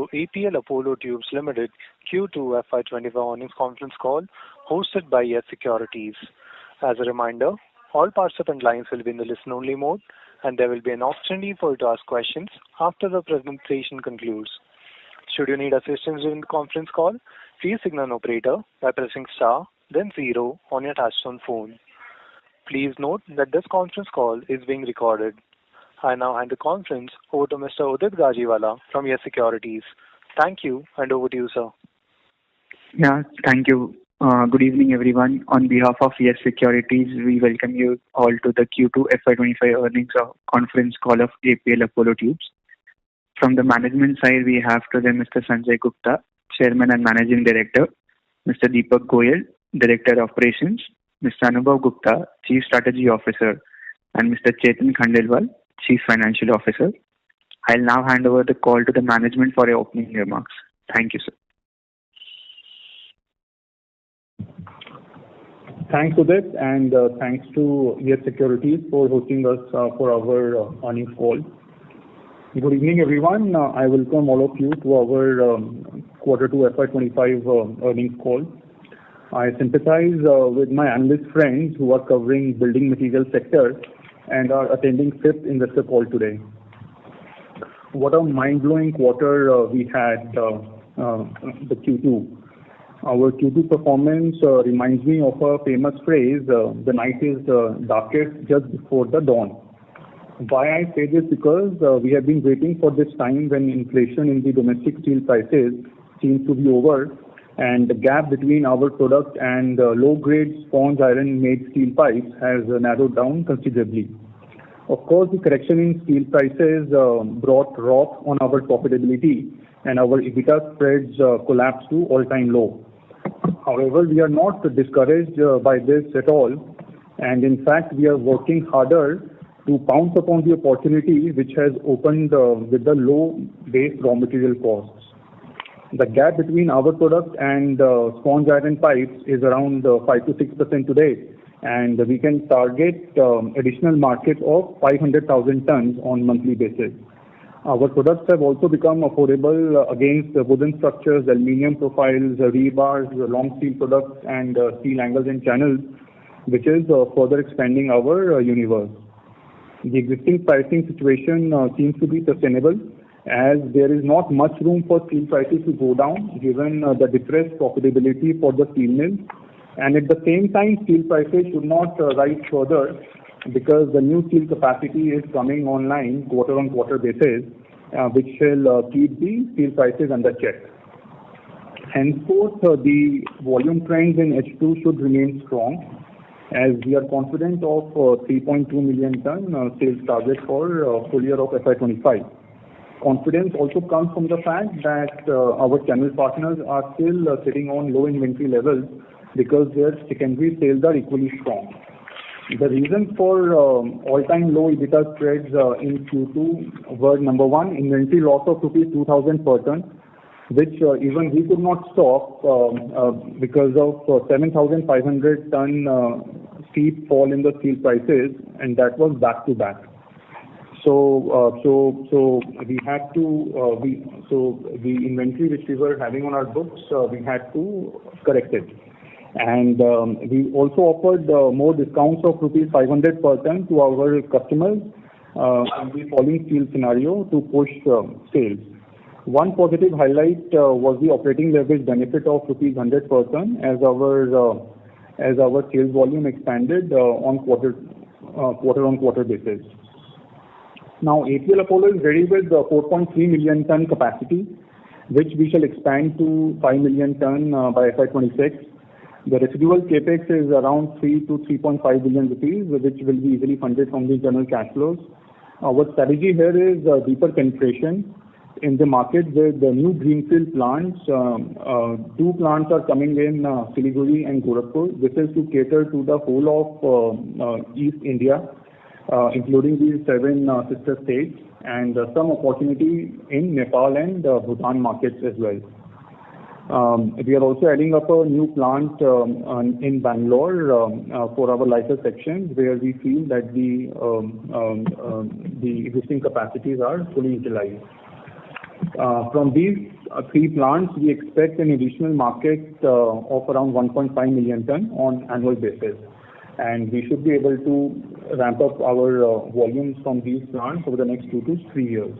APL Apollo Tubes Limited Q2FY25 earnings conference call hosted by Yes Securities. As a reminder, all participant lines will be in the listen-only mode, and there will be an opportunity for you to ask questions after the presentation concludes. Should you need assistance during the conference call, please signal an operator by pressing star, then 0 on your touchtone phone. Please note that this conference call is being recorded. I now hand the conference over to Mr. Udit Gajiwala from Yes Securities. Thank you, and over to you, sir. Yeah, thank you. Good evening, everyone. On behalf of Yes Securities, we welcome you all to the Q2 FY25 earnings conference call of APL Apollo Tubes. From the management side, we have today Mr. Sanjay Gupta, Chairman and Managing Director, Mr. Deepak Goyal, Director Operations, Mr. Anubhav Gupta, Chief Strategy Officer, and Mr. Chetan Khandelwal, Chief Financial Officer. I'll now hand over the call to the management for your opening remarks. Thank you, sir. Thanks, Udit, and thanks to Yes Securities for hosting us for our earnings call. Good evening, everyone. I welcome all of you to our Q2 FY25 earnings call. I sympathize with my analyst friends who are covering building material sector and are attending 5th investor call today. What a mind-blowing quarter we had, the Q2. Our Q2 performance reminds me of a famous phrase, the night is darkest just before the dawn. Why I say this? Because we have been waiting for this time when inflation in the domestic steel prices seems to be over, and the gap between our product and low-grade sponge iron-made steel pipes has narrowed down considerably. Of course, the correction in steel prices brought wrath on our profitability, and our EBITDA spreads collapsed to all-time low. However, we are not discouraged by this at all, and in fact, we are working harder to pounce upon the opportunity which has opened with the low base raw material costs. The gap between our product and sponge iron pipes is around 5 to 6% today, and we can target additional market of 500,000 tons on monthly basis. Our products have also become affordable against wooden structures, aluminium profiles, rebars, long steel products, and steel angles and channels, which is further expanding our universe. The existing pricing situation seems to be sustainable, as there is not much room for steel prices to go down given the depressed profitability for the steel mills, and at the same time steel prices should not rise further because the new steel capacity is coming online quarter on quarter basis, which will keep the steel prices under check. Henceforth, the volume trends in H2 should remain strong, as we are confident of 3.2 million ton sales target for full year of FY25. Confidence also comes from the fact that our channel partners are still sitting on low inventory levels because their secondary sales are equally strong. The reason for all-time low EBITDA spreads in Q2 were, number one, inventory loss of rupees 2,000 per ton, which even we could not stop because of 7,500 ton steep fall in the steel prices, and that was back to back. So we had to the inventory which we were having on our books, we had to correct it, and we also offered more discounts of rupees 500 per ton to our customers in the falling steel scenario to push sales. One positive highlight was the operating leverage benefit of rupees 100 per ton as our sales volume expanded on quarter-on-quarter basis. Now, APL Apollo is ready with 4.3 million ton capacity, which we shall expand to 5 million ton by FY26. The residual capex is around 3 to 3.5 billion rupees, which will be easily funded from the internal cash flows. Our strategy here is deeper penetration in the market with the new greenfield plants. 2 plants are coming in Siliguri and Gorakhpur. This is to cater to the whole of East India, including the 7 sister states, and some opportunity in Nepal and Bhutan markets as well. We are also adding up a new plant in Bangalore for our lighter sections, where we feel that the existing capacities are fully utilized. From these three plants, we expect an additional market of around 1.5 million ton on annual basis, and we should be able to ramp up our volumes from these plants over the next 2 to 3 years.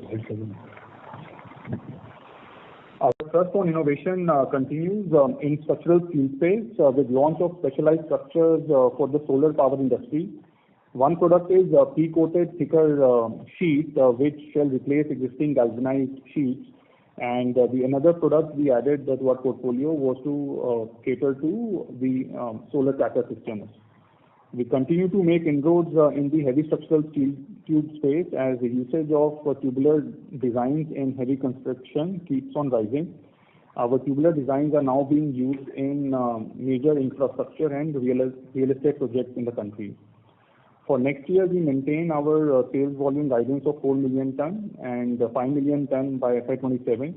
Our thrust on innovation continues in structural steel space with launch of specialized structures for the solar power industry. One product is P-coated thicker sheet which shall replace existing galvanized sheets, and another product we added to our portfolio was to cater to the solar tracker systems. We continue to make inroads in the heavy structural steel tube space as the usage of tubular designs in heavy construction keeps on rising. Our tubular designs are now being used in major infrastructure and real estate projects in the country. For next year, we maintain our sales volume guidance of 4 million ton and 5 million ton by FY27.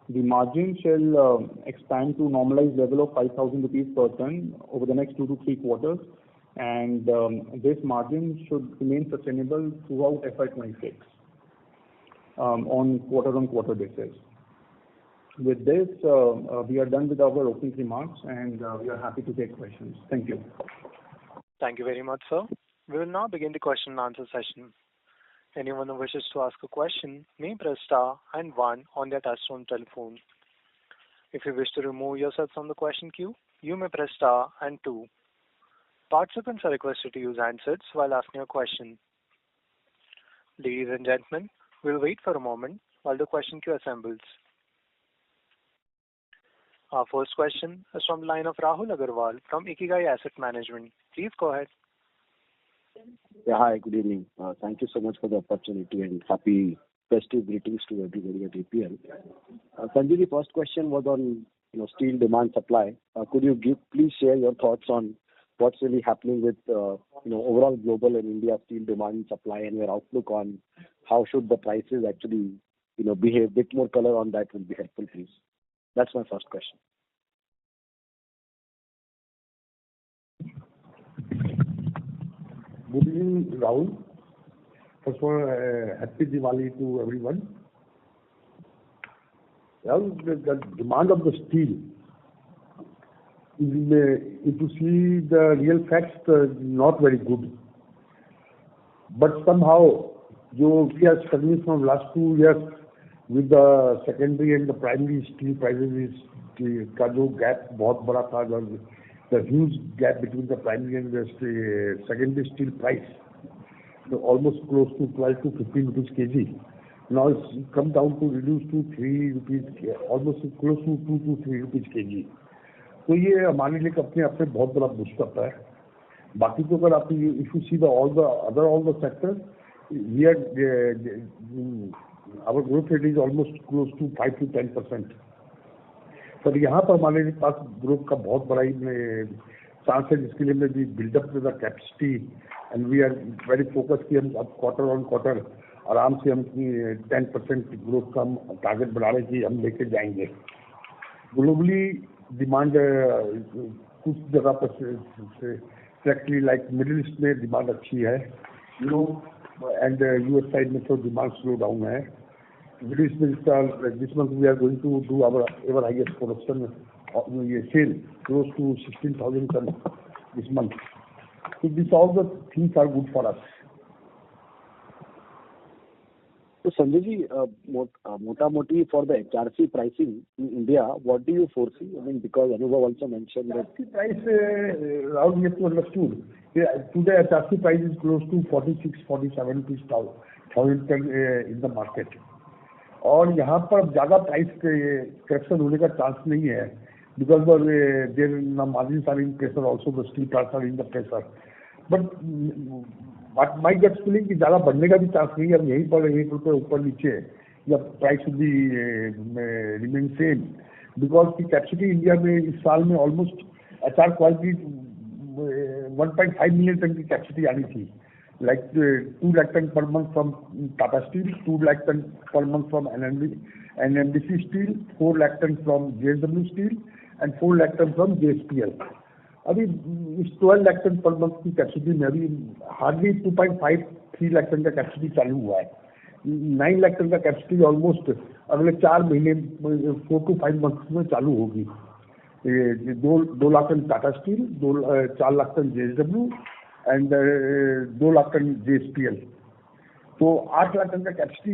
The margin shall expand to normalized level of 5,000 rupees per ton over the next 2 to 3 quarters, and this margin should remain sustainable throughout FY26 on quarter-on-quarter basis. With this, we are done with our opening remarks, and we are happy to take questions. Thank you. Thank you very much, sir. We will now begin the question and answer session. Anyone who wishes to ask a question may press star and 1 on their touchtone telephone. If you wish to remove yourself from the question queue, you may press star and 2. Participants are requested to use handsets while asking a question. Ladies and gentlemen, we'll wait for a moment while the question queue assembles. Our first question is from the line of Rahul Agarwal from Ikigai Asset Management. Please go ahead. Yeah, hi, good evening. Thank you so much for the opportunity and happy festive greetings to everybody at APL. Sanjay, the first question was on steel demand supply. Could you please share your thoughts on what's really happening with overall global and India steel demand and supply, and your outlook on how should the prices actually behave? A bit more color on that will be helpful, please. That's my first question. Good evening, Rahul. First of all, happy Diwali to everyone. Well, the demand of the steel, if you see the real facts, not very good. But somehow, we are struggling from last 2 years with the secondary and the primary steel prices. का जो gap बहुत बड़ा था, the huge gap between the primary and the secondary steel price, almost close to 12 to 15 rupees kg. Now it's come down to reduce to 3 rupees, almost close to 2 to 3 rupees kg. तो ये हमारे लिए अपने आप में बहुत बड़ा boost है. बाकी तो अगर आप if you see all the sectors, we are our growth rate is almost close to 5 to 10%. पर यहाँ पर हमारे पास ग्रोथ का बहुत बड़ा चांस है, जिसके लिए हमने buildup the capacity and we are very focus कि हम अब क्वार्टर ऑन क्वार्टर आराम से हम 10% ग्रोथ का हम टारगेट बना रहे हैं कि हम लेके जाएंगे. ग्लोबली डिमांड कुछ जगह पर सेक्टरली लाइक मिडिल ईस्ट में डिमांड अच्छी है, एंड यूएस साइड में तो डिमांड स्लो डाउन है. This month we are going to do our ever highest production sale close to 16,000 tons this month. So all the things are good for us. So Sanjay ji, mota-moti for the HRC pricing in India, what do you foresee? I mean, because Anubhav also mentioned that HRC price, Rahul, you have to understood. Today HRC price is close to 46-47 rupees thousand ton in the market. और यहाँ पर ज़्यादा price correction होने का chance नहीं है, because their margins are in pressure, also the steel plants are in the pressure. But my gut feeling कि ज़्यादा बढ़ने का भी चांस नहीं है. अब यहीं पर ऊपर नीचे या price should be remain same, because की कैपेसिटी इंडिया में इस साल में almost HR quality 1.5 million ton की कैपेसिटी आनी थी. Like 2 lakh ton per month from Tata Steel, 2 lakh ton per month from NMDC Steel, 4 lakh ton from JSW Steel, and 4 lakh ton from JSPL. अभी इस 12 lakh ton per month की capacity में अभी hardly 2.5-3 lakh ton का capacity चालू हुआ है. 9 lakh ton का कैपेसिटी ऑलमोस्ट अगले 4 महीने 4 to 5 months में चालू होगी। 2 lakh ton Tata steel, 4 lakh ton JSW and 2 lakh ton JSPL। तो 8 लाख टन का कैपेसिटी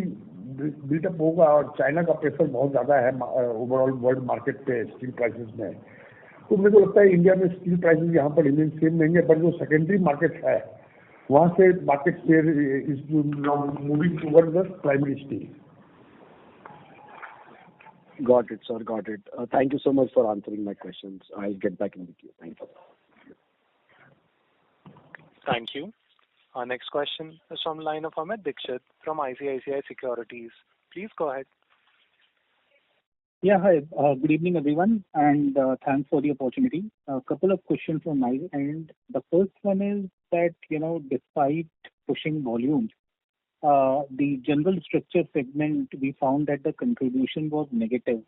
बिल्टअप होगा और चाइना का प्रेशर बहुत ज़्यादा है ओवरऑल वर्ल्ड मार्केट पे स्टील प्राइसेस में। तो मेरे को लगता है इंडिया में स्टील प्राइसेस यहाँ पर रिमेन सेम रहेंगे, बट जो सेकेंडरी मार्केट है वहाँ से market share is moving toward the primary steel. Got it, sir. Got it. Thank you so much for answering my questions. I'll get back in the queue. Thank you. Thank you. Our next question is from the line of Amit Dixit from ICICI Securities. Please go ahead. Yeah, hi. Good evening, everyone, and thanks for the opportunity. A couple of questions from my end. The first one is that, despite pushing volumes, the general structure segment, we found that the contribution was negative.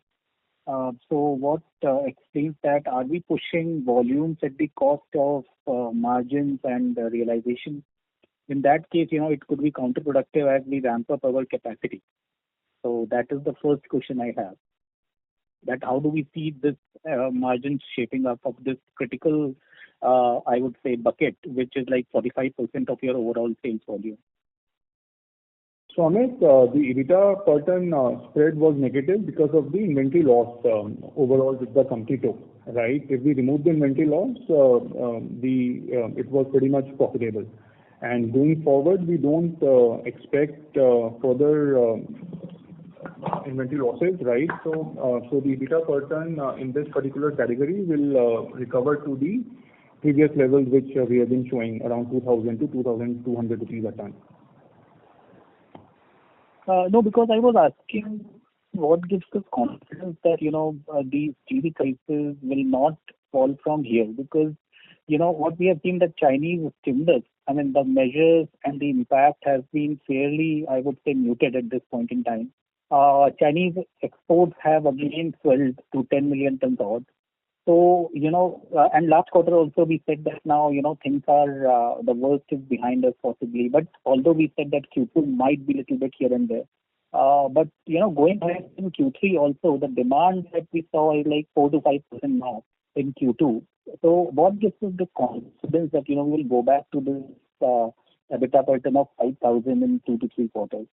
So what explains that? Are we pushing volumes at the cost of margins and realization? In that case, it could be counterproductive as we ramp up our capacity. So that is the first question I have. That how do we see this margins shaping up of this critical, I would say, bucket, which is like 45% of your overall sales volume? So Amit, the EBITDA per ton spread was negative because of the inventory loss overall with the company took, right? If we remove the inventory loss, it was pretty much profitable. And going forward, we don't expect further inventory losses, right? So the EBITDA per ton in this particular category will recover to the previous levels which we have been showing around 2,000 to 2,200 rupees a ton. No, because I was asking what gives us confidence that, the steel prices will not fall from here, because, what we have seen, that Chinese stimulus, I mean, the measures and the impact has been fairly, I would say, muted at this point in time. Chinese exports have again swelled to 10 million tons odd. So, and last quarter also we said that now, things are, the worst is behind us possibly. But although we said that Q2 might be a little bit here and there. But, going ahead in Q3 also, the demand that we saw is like 4 to 5% now in Q2. So what gives us the confidence that, we will go back to this EBITDA per ton of 5,000 in 2 to 3 quarters?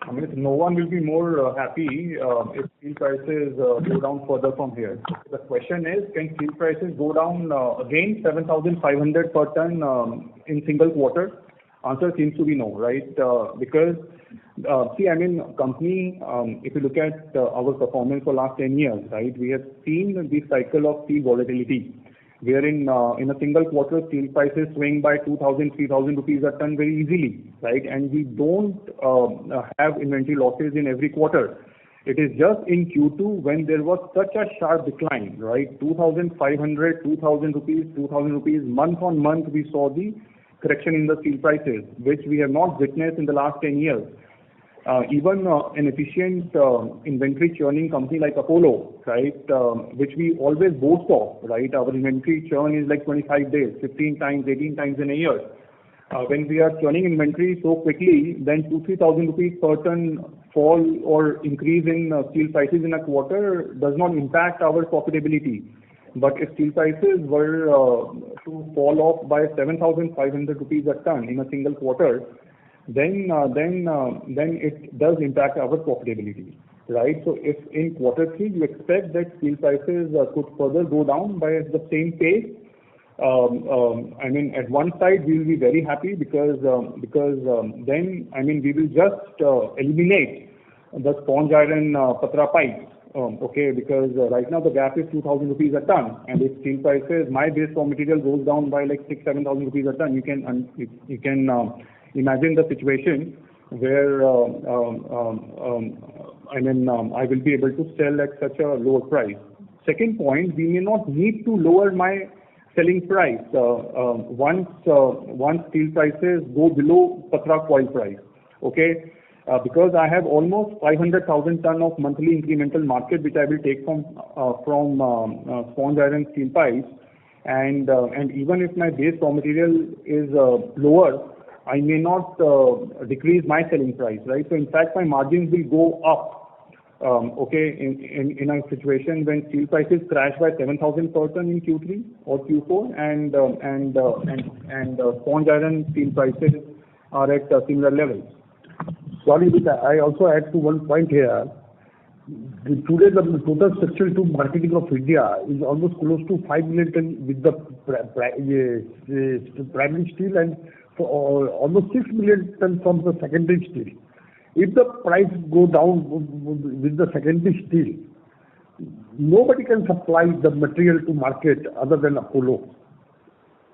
I mean, no one will be more happy if steel prices go down further from here. The question is, can steel prices go down again 7,500 per ton in single quarter? Answer seems to be no, right? Because company, if you look at our performance for last 10 years, right, we have seen the cycle of steel volatility, wherein in a single quarter steel prices swing by 2,000, 3,000 rupees a ton very easily, right? And we don't have inventory losses in every quarter. It is just in Q2 when there was such a sharp decline, right? 2,500, 2,000 rupees, month on month we saw the correction in the steel prices, which we have not witnessed in the last 10 years. Even an efficient inventory churning company like Apollo, right, which we always boast of, right, our inventory churn is like 25 days, 15 times, 18 times in a year. When we are churning inventory so quickly, then 2,000-3,000 rupees per ton fall or increase in steel prices in a quarter does not impact our profitability. But if steel prices were to fall off by 7,500 rupees a ton in a single quarter, then it does impact our profitability, right? So if in quarter 3 you expect that steel prices could further go down by the same pace, I mean, at one side we will be very happy because then, I mean, we will just eliminate the sponge iron patra pipes. Okay, because right now the gap is 2,000 rupees a ton, and if steel prices, my base raw material goes down by like 6,000-7,000 rupees a ton, you can imagine the situation where I will be able to sell at such a lower price. Second point, we may not need to lower my selling price once steel prices go below patra coil price. Okay. Because I have almost 500,000 ton of monthly incremental market which I will take from sponge iron steel pipes, and even if my base raw material is lower, I may not decrease my selling price, right? So in fact, my margins will go up. Okay, in a situation when steel prices crash by 7,000 per ton in Q3 or Q4, and sponge iron steel prices are at similar levels. Sorry, but I also add to one point here. Today, the total structural tube marketing of India is almost close to 5 million ton with the primary steel and almost 6 million ton from the secondary steel. If the price go down with the secondary steel, nobody can supply the material to market other than Apollo.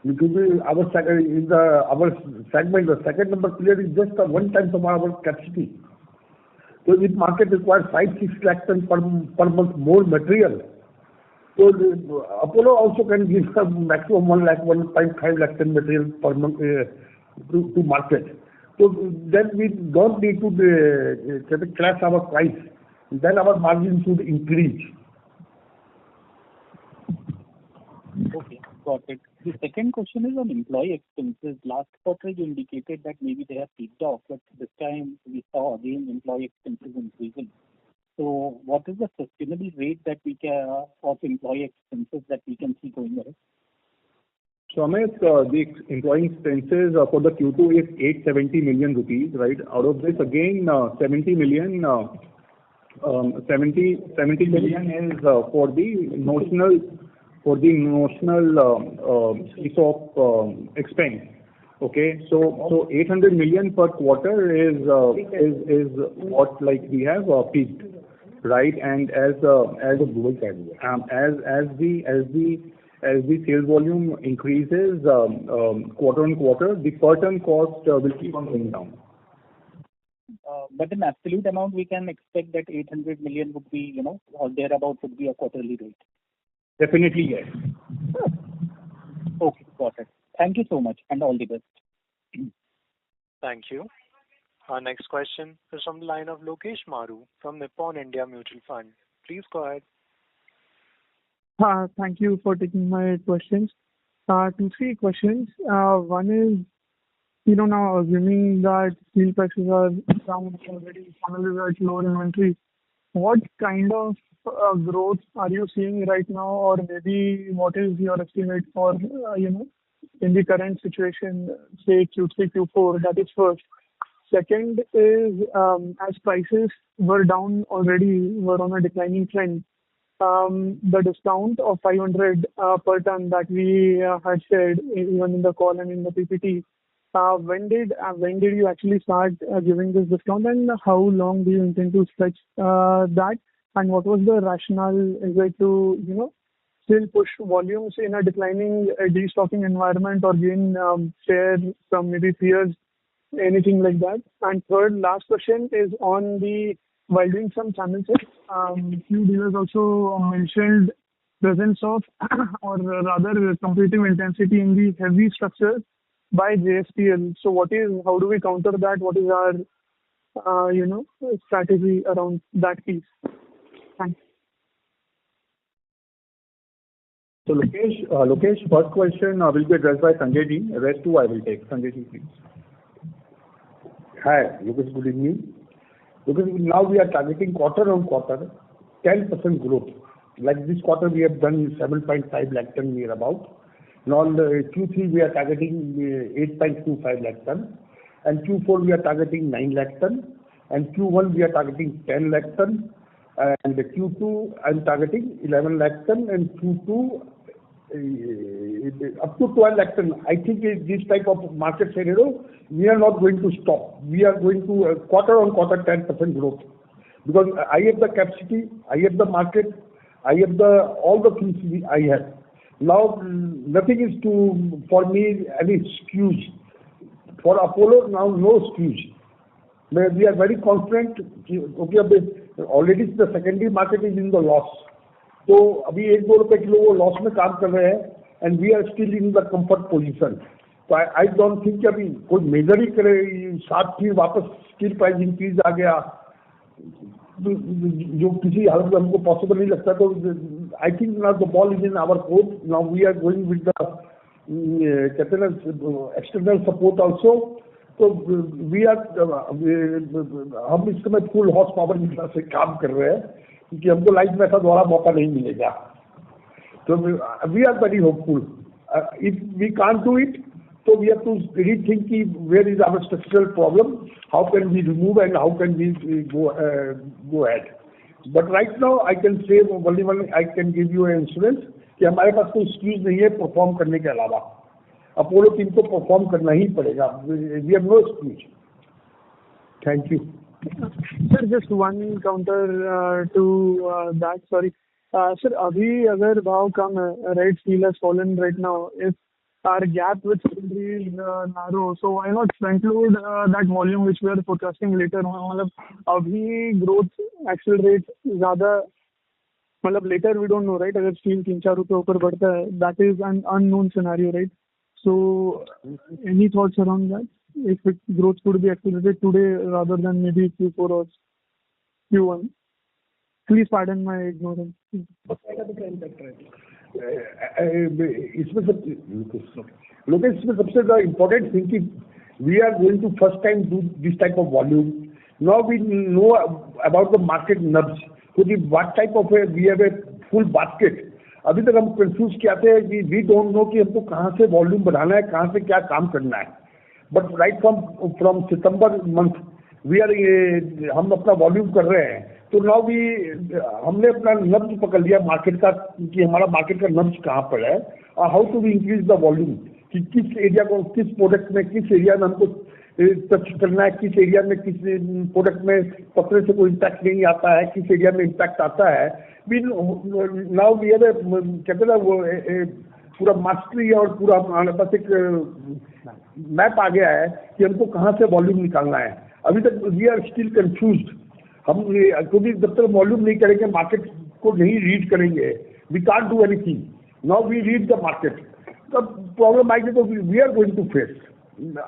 Because our segment, the second number player is just a one time of our capacity. So if market requires 5-6 lakh ton per month more material, so Apollo also can give a maximum 1.5 lakh ton material per month to market. So then we don't need to crash our price. Then our margin should increase. Okay, got it. The second question is on employee expenses. Last quarter you indicated that maybe they have peaked off, but this time we saw again employee expenses increasing. So what is the sustainable rate that we can of employee expenses that we can see going ahead? So Amit, the employee expenses for the Q2 is 870 million rupees, right? Out of this, again, 70 million is for the notional ESOP expense. Okay, so 800 million per quarter is what like we have peaked, right? And as the sales volume increases quarter on quarter, the per ton cost will keep on going down. But in absolute amount, we can expect that 800 million would be, or thereabout would be a quarterly rate. Definitely, yes. Okay, got it. Thank you so much, and all the best. Thank you. Our next question is from the line of Lokesh Maru from Nippon India Mutual Fund. Please go ahead. Thank you for taking my questions. 2-3 questions. One is, now assuming that steel prices are down already, finally at lower inventory, what kind of growth are you seeing right now, or maybe what is your estimate for, in the current situation, say Q3, Q4? That is first. Second is, as prices were down already, were on a declining trend, the discount of 500 per ton that we had shared even in the call and in the PPT, when did you actually start giving this discount, and how long do you intend to stretch that, and what was the rationale? Is it to still push volumes in a declining destocking environment, or gain share from maybe peers, anything like that? And third, last question is on the, while doing some channel checks, few dealers also mentioned presence of or rather competitive intensity in the heavy structures by JSPL. So how do we counter that? What is our strategy around that piece? Thanks. So Lokesh, first question will be addressed by Sanjay ji. The rest two I will take. Sanjay ji, please. Hi, Lokesh, good evening. Because now we are targeting quarter on quarter 10% growth. Like this quarter we have done 7.5 lakh ton near about. Now Q3 we are targeting 8.25 lakh ton, and Q4 we are targeting 9 lakh ton, and Q1 we are targeting 10 lakh ton, and Q2 I am targeting 11 lakh ton, and Q2 up to 12 lakh ton. I think this type of market scenario, we are not going to stop. We are going to quarter on quarter 10% growth. Because I have the capacity, I have the market, I have all the things I have. Now nothing is for me any excuse. For Apollo now no excuse. We are very confident. Okay, already the secondary market is in the loss. तो अभी 1-2 रुपए kilo वो loss में काम कर रहे हैं, and we are still in the comfort position. So I don't think कि अभी कोई मेजर ही करे, साथ फिर वापस स्टील प्राइस इंक्रीज आ गया, जो किसी हालत में हमको पॉसिबल नहीं लगता. तो I think now the ball is in our court. Now we are going with the कहते हैं ना external support also. तो हम इस समय फुल हॉर्स पावर की तरह से काम कर रहे हैं, क्योंकि हमको लाइफ में ऐसा दोबारा मौका नहीं मिलेगा. So we are very hopeful. If we can't do it, so we have to rethink where is our structural problem, how can we remove and how can we go ahead. But right now I can say only I can give you an assurance कि हमारे पास कोई excuse नहीं है perform करने के अलावा. Apollo team को perform करना ही पड़ेगा. We have no excuse. Thank you. Sir, just one counter to that. Sorry. Sir, अभी अगर भाव कम है, right, steel has fallen right now. If our gap with secondary is narrow, so why not front load that volume which we are forecasting later? मतलब अभी growth accelerate ज़्यादा, मतलब later we don't know, right? अगर steel 3-4 रुपए ऊपर बढ़ता है, that is an unknown scenario, right? So any thoughts around that? If growth could be accelerated today rather than maybe Q4 or Q1? Please pardon my ignorance. इसमें सबसे ज़्यादा important thing कि we are going to first time do this type of volume. Now we know about the market nubs. So what type of we have a full basket. अभी तक हम confuse क्या थे कि वी डोंट नो कि हमको कहाँ से वॉल्यूम बढ़ाना है, कहाँ से क्या काम करना है. But right from September month हम अपना वॉल्यूम कर रहे हैं. तो नाउ हमने अपना नब्ज पकड़ लिया मार्केट का कि हमारा मार्केट का नब्ज कहाँ पर है और how to we increase the volume, कि किस एरिया को, किस प्रोडक्ट में, किस एरिया में हमको टच करना है, किस एरिया में, किस प्रोडक्ट में पकड़े से कोई इम्पैक्ट नहीं आता है, किस एरिया में इम्पैक्ट आता है. नाउ वी हैव कहते ना वो पूरा मास्टरी और पूरा हमारे पास एक मैप आ गया है कि हमको कहाँ से वॉल्यूम निकालना है. अभी तक वी आर स्टिल कंफ्यूज्ड. हम क्योंकि जब तक वॉल्यूम नहीं करेंगे, मार्केट को नहीं रीड करेंगे, we can't do anything. Now we read the market. तब प्रॉब्लम आएगी तो we are going to face.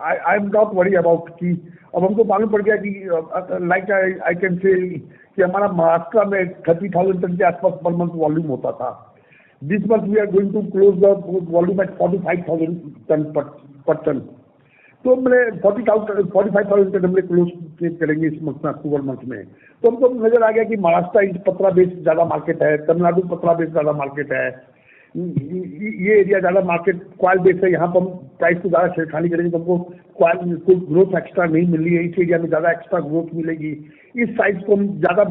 I am not worry about कि अब हमको मालूम पड़ गया कि लाइक आई कैन से कि हमारा महाराष्ट्र में 30,000 टन के आसपास पर मंथ वॉल्यूम होता था. This month we are going to close the volume at 45,000 ton per ton. तो हमने 45,000 टन हमने क्लोज करेंगे इस मंथ में, अक्टूबर मंथ में. तो हमको नजर आ गया कि महाराष्ट्र पतला बेस ज्यादा मार्केट है, तमिलनाडु पतला बेस ज्यादा मार्केट है, ये एरिया ज्यादा मार्केट क्वाल बेस है. यहाँ पर हम प्राइस को ज्यादा छेड़खानी करेंगे तो हमको क्वाल कोई ग्रोथ एक्स्ट्रा नहीं मिल रही है. इस एरिया में ज्यादा एक्स्ट्रा ग्रोथ मिलेगी. इस साइज को हम ज्यादा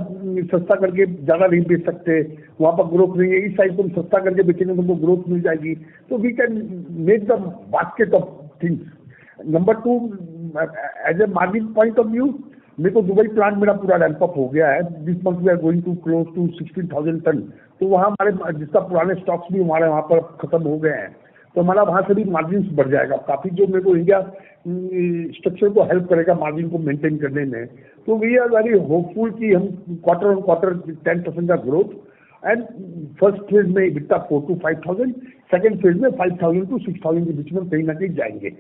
सस्ता करके ज्यादा नहीं बेच सकते, वहाँ पर ग्रोथ नहीं है. इस साइज को हम सस्ता करके बेचेंगे तो हमको ग्रोथ मिल जाएगी. तो we can make the basket of things. Number 2, as a margin point of view, मेरे को दुबई प्लांट मेरा पूरा रैंप अप हो गया है. This month we are going to close to 16,000 ton. तो वहाँ हमारे जिसका पुराने स्टॉक्स भी हमारे वहाँ पर खत्म हो गए हैं, तो हमारा वहाँ से भी मार्जिन बढ़ जाएगा काफी, जो मेरे को इंडिया स्ट्रक्चर को हेल्प करेगा मार्जिन को मेंटेन करने में. तो वी आर वेरी होपफुल कि हम क्वार्टर ऑन क्वार्टर 10% का ग्रोथ, एंड फर्स्ट फेज में EBITDA 4,000 to 5,000, सेकेंड फेज में 5,000 to 6,000 के बीच में कहीं ना कहीं जाएंगे.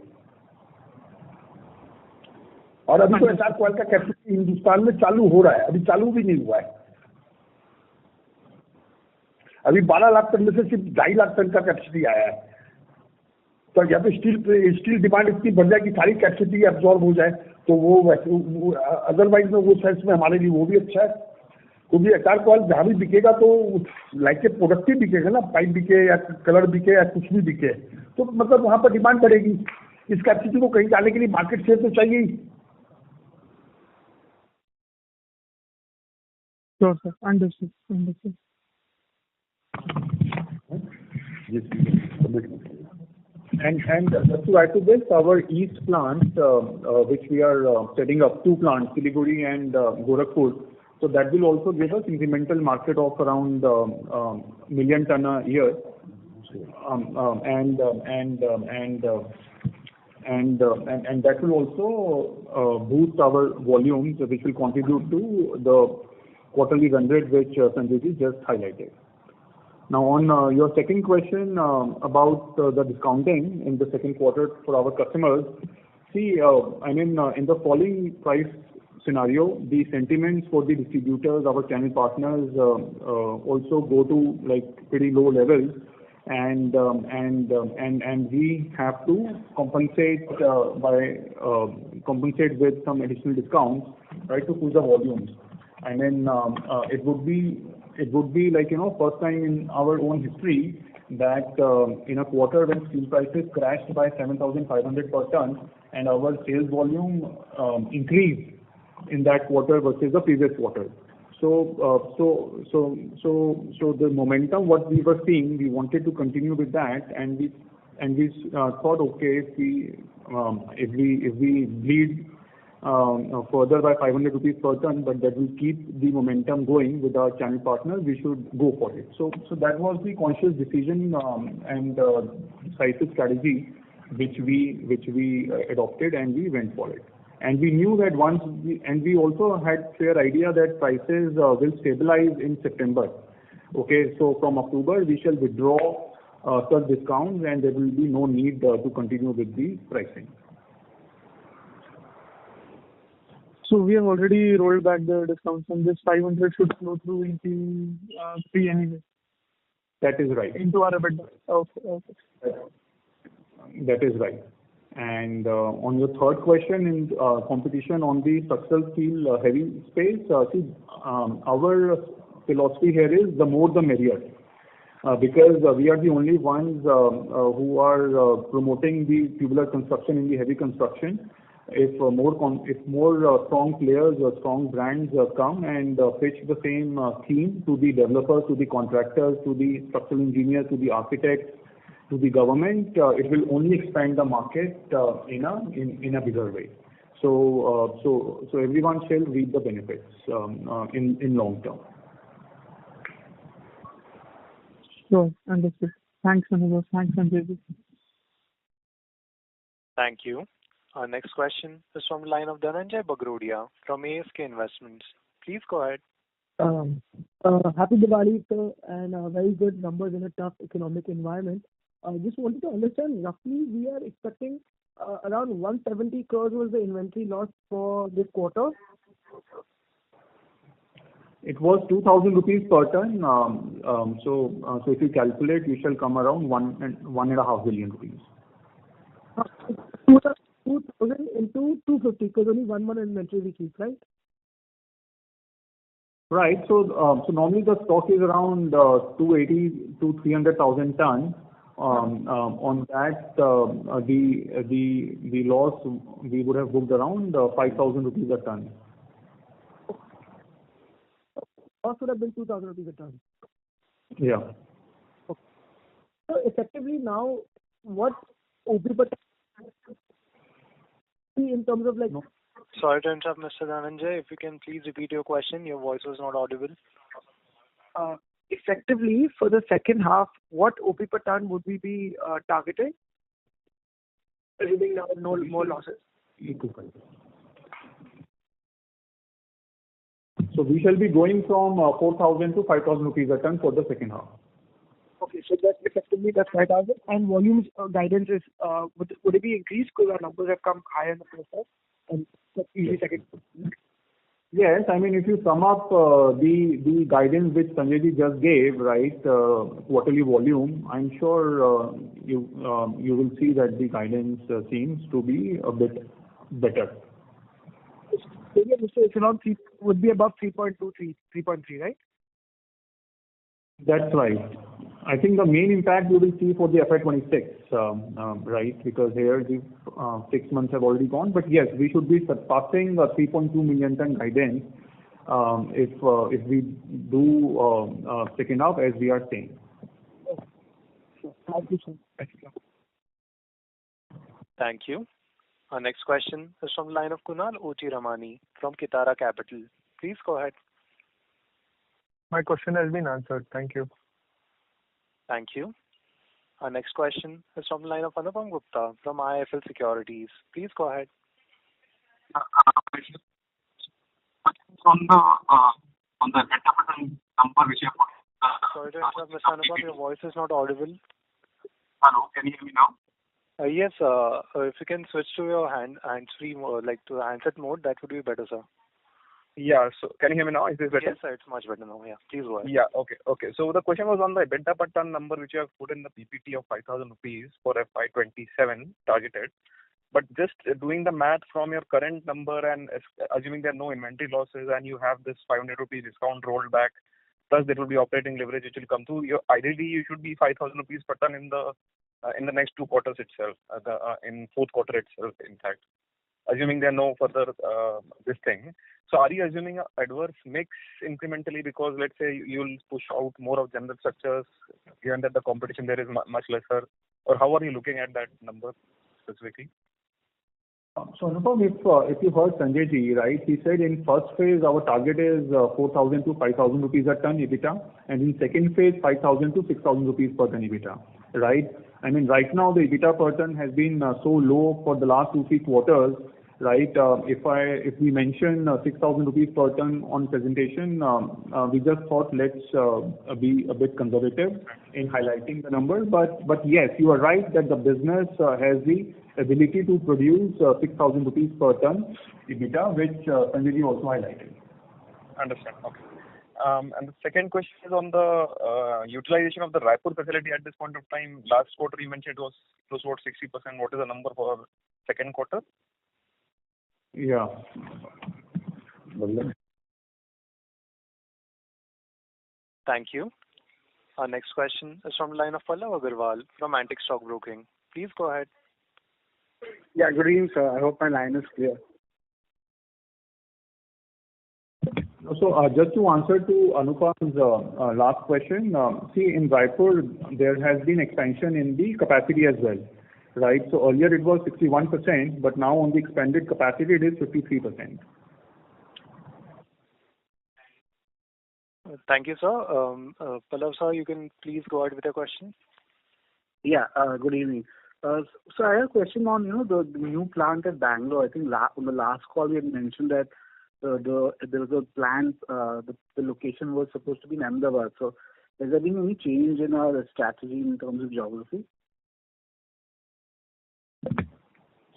और अभी तो एसआर कॉइल का कैपेसिटी हिंदुस्तान में चालू हो रहा है, अभी चालू भी नहीं हुआ है. अभी 12 लाख टन में से सिर्फ 2.5 लाख टन का कैपेसिटी आया है. तो या तो स्टील डिमांड इतनी बढ़ जाए कि सारी कैपेसिटी एब्जॉर्ब हो जाए, तो वो अदरवाइज में वो सेंस में हमारे लिए वो भी अच्छा है. क्योंकि एसआर कॉइल जहाँ भी बिकेगा तो लाइक के प्रोडक्ट ही बिकेगा ना, पाइप बिके या कलर बिके या कुछ भी बिके, तो मतलब वहाँ पर डिमांड बढ़ेगी. इस कैपेसिटी को कहीं जाने के लिए मार्केट शेयर तो चाहिए ही. Sure, sir. Understood. Yes. And just to add to this, our east plant, which we are setting up, 2 plants, Siliguri and Gorakhpur, so that will also give us incremental market of around million ton a year, and that will also boost our volumes, which will contribute to the quarterly run rate which Sanjay ji just highlighted. Now on your second question about the discounting in the second quarter for our customers, see, I mean, in the falling price scenario, the sentiments for the distributors, our channel partners, also go to like pretty low levels, and we have to compensate compensate with some additional discounts, right, to push the volumes. And then it would be like, first time in our own history that in a quarter when steel prices crashed by 7,500 per ton and our sales volume increased in that quarter versus the previous quarter. So the momentum what we were seeing, we wanted to continue with that, and we thought, okay, if we bleed further by 500 rupees per ton, but that will keep the momentum going with our channel partners, we should go for it. So that was the conscious decision and decisive strategy which we adopted, and we went for it. And we knew that we also had fair idea that prices will stabilize in September. Okay, so from October we shall withdraw such discounts, and there will be no need to continue with the pricing. So we have already rolled back the discounts, and this 500 should flow through into Q3 anyway. That is right. Into our EBITDA. Okay. That is right. And on your third question, in competition on the structural steel heavy space, see, our philosophy here is the more the merrier. Because we are the only ones who are promoting the tubular construction in the heavy construction. If more strong players or strong brands come and pitch the same theme to the developers, to the contractors, to the structural engineers, to the architects, to the government, it will only expand the market in a bigger way. So everyone shall reap the benefits in long term. Sure, understood. Thanks, Anubhav. Thanks, Sanjay. Thank you. Our next question is from the line of Dhananjay Bagrodia from ASK Investments. Please go ahead. Happy Diwali, sir, and very good numbers in a tough economic environment. I just wanted to understand, roughly we are expecting around 170 crores was the inventory loss for this quarter. It was 2,000 rupees per ton. So if you calculate, you shall come around 1.5 billion rupees. 2,000 into 250, because only 1 month inventory we keep, right? Right. So normally the stock is around 280 to 300,000 tons. On that, the loss we would have booked around 5,000 rupees a ton. Cost would have been 2,000 rupees a ton. Yeah. Okay. So effectively now, what OP per in terms of like... No. Sorry to interrupt, Mr. Dhananjay. If you can please repeat your question. Your voice was not audible. Effectively, for the second half, what OP per ton would we be targeting? Assuming now no more losses. So we shall be going from 4,000 to 5,000 rupees a ton for the second half. Okay, so that's effectively that's 5,000. And volumes guidance is would it be increased because our numbers have come higher in the process? And that's easy second. Yes, I mean, if you sum up the guidance which Sanjay just gave, right, quarterly volume, I'm sure you will see that the guidance seems to be a bit better. It's around 3, would be above 3.2, 3.3, right? That's right. I think the main impact we will see for the FY26, right, because here the 6 months have already gone. But yes, we should be surpassing a 3.2 million ton guidance if we do second half as we are saying. Sure. Thank you, sir. Thank you. Our next question is from the line of Kunal Ramani from Kitara Capital. Please go ahead. My question has been answered. Thank you. Thank you. Our next question is from the line of Anupam Gupta from IIFL Securities. Please go ahead. On the net capital number which you have put. Sorry to interrupt, Mr. Anupam, your voice is not audible. Hello, can you hear me now? Yes, if you can switch to your hands-free mode, like to handset mode, that would be better, sir. Yeah. So can you hear me now? Is this better? Yes, sir, it's much better now. Yeah, please go ahead. Yeah. Okay. So the question was on the EBITDA per ton number, which you have put in the PPT of 5,000 rupees for FY27 targeted. But just doing the math from your current number and assuming there are no inventory losses and you have this 500 rupees discount rolled back, plus there will be operating leverage which will come through. Ideally, you should be 5,000 rupees per ton in the next 2 quarters itself, in fourth quarter itself, in fact, assuming there are no further this thing. So are you assuming an adverse mix incrementally because let's say you'll push out more of general structures given that the competition there is much lesser, or how are you looking at that number specifically? So Anupam, if you heard Sanjay ji, right, he said in first phase our target is 4,000 to 5,000 rupees a ton EBITDA, and in second phase 5,000 to 6,000 rupees per ton EBITDA, right? I mean, right now the EBITDA per ton has been so low for the last 2-3 quarters, right? If we mention 6,000 rupees per ton on presentation, we just thought let's be a bit conservative in highlighting the number. But yes, you are right that the business has the ability to produce 6,000 rupees per ton EBITDA, which Sanjay ji also highlighted. Understand. Okay. And the second question is on the utilization of the Raipur facility at this point of time. Last quarter you mentioned it was close to about 60%. What is the number for second quarter? Yeah. Thank you. Our next question is from the line of Pallav Agarwal from Antique Stock Broking. Please go ahead. Yeah, good evening, sir. I hope my line is clear. So just to answer to Anupam's last question, see in Raipur there has been expansion in the capacity as well, right? So earlier it was 61%, but now on the expanded capacity it is 53%. Thank you, sir. Pallav sir, you can please go ahead with your question. Yeah, good evening. So I have a question on the new plant at Bangalore. I think on the last call we had mentioned that there was a plan, the location was supposed to be in Ahmedabad. So has there been any change in our strategy in terms of geography?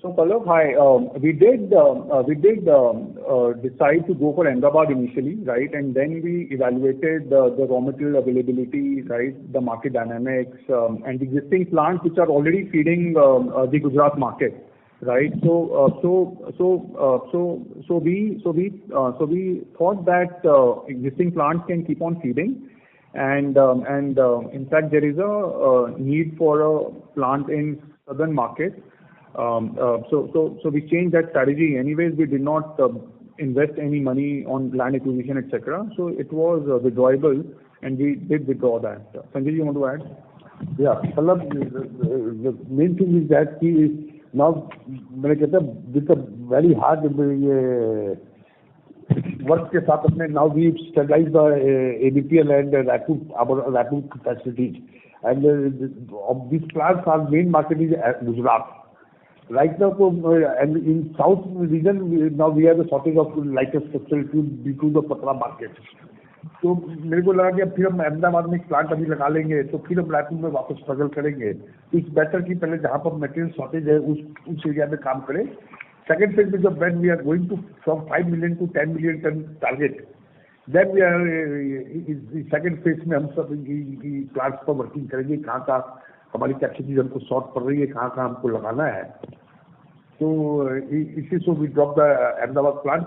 So Pallav, hi. We did decide to go for Ahmedabad initially, right? And then we evaluated the raw material availability, right? The market dynamics and existing plants which are already feeding the Gujarat market, right? So we thought that existing plants can keep on feeding, and in fact there is a need for a plant in southern market. So we changed that strategy. Anyways, we did not invest any money on land acquisition, etc. So it was withdrawable, and we did withdraw that. Sanjay, you want to add? Yeah, Pallav, the main thing is that now with a very hard work के साथ अपने now we stabilize the APL and our Raipur facilities, and of these plants our main market is Gujarat. Right now, and in south region, now we have a shortage of lighter structural tube due to the patra market. तो मेरे को लगा कि अब फिर हम अहमदाबाद में plant अभी लगा लेंगे तो फिर हम रायपुर में वापस स्ट्रगल करेंगे. तो इट्स बेटर कि पहले जहाँ पर मटेरियल शॉर्टेज है उस एरिया में काम करें. सेकंड फेज में जब when we are going to from 5 million to 10 million ton target, then we are second phase में हम सब प्लांट्स पर वर्किंग करेंगे. कहाँ हमारी कैपेसिटी हमको शॉर्ट पड़ रही है, कहाँ हमको लगाना है. तो इसी so we drop the Ahmedabad plant.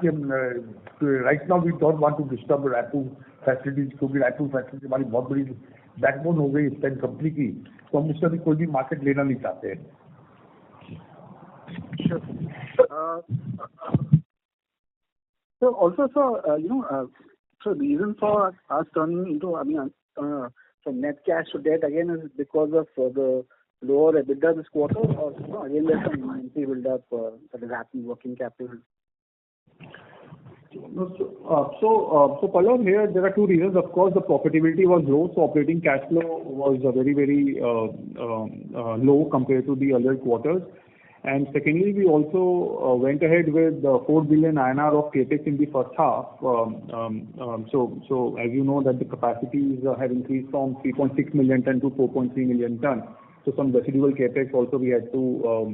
Right now we don't want to disturb Raipur facilities, क्योंकि रायपुर फैसिलिटी हमारी बहुत बड़ी बैकबोन हो गई इस टाइम कंपनी की, तो हम उससे भी कोई भी मार्केट लेना नहीं चाहते हैं. So also, so reason for us turning into, so net cash to debt again is because of the lower EBITDA this quarter, or again there's some inventory build-up that is happening, working capital? So Pallav, here there are two reasons. Of course, the profitability was low, so operating cash flow was very low compared to the earlier quarters. And secondly, we also went ahead with 4 billion INR of capex in the first half. So as you know that the capacities have increased from 3.6 million ton to 4.3 million ton. So some residual capex also we had to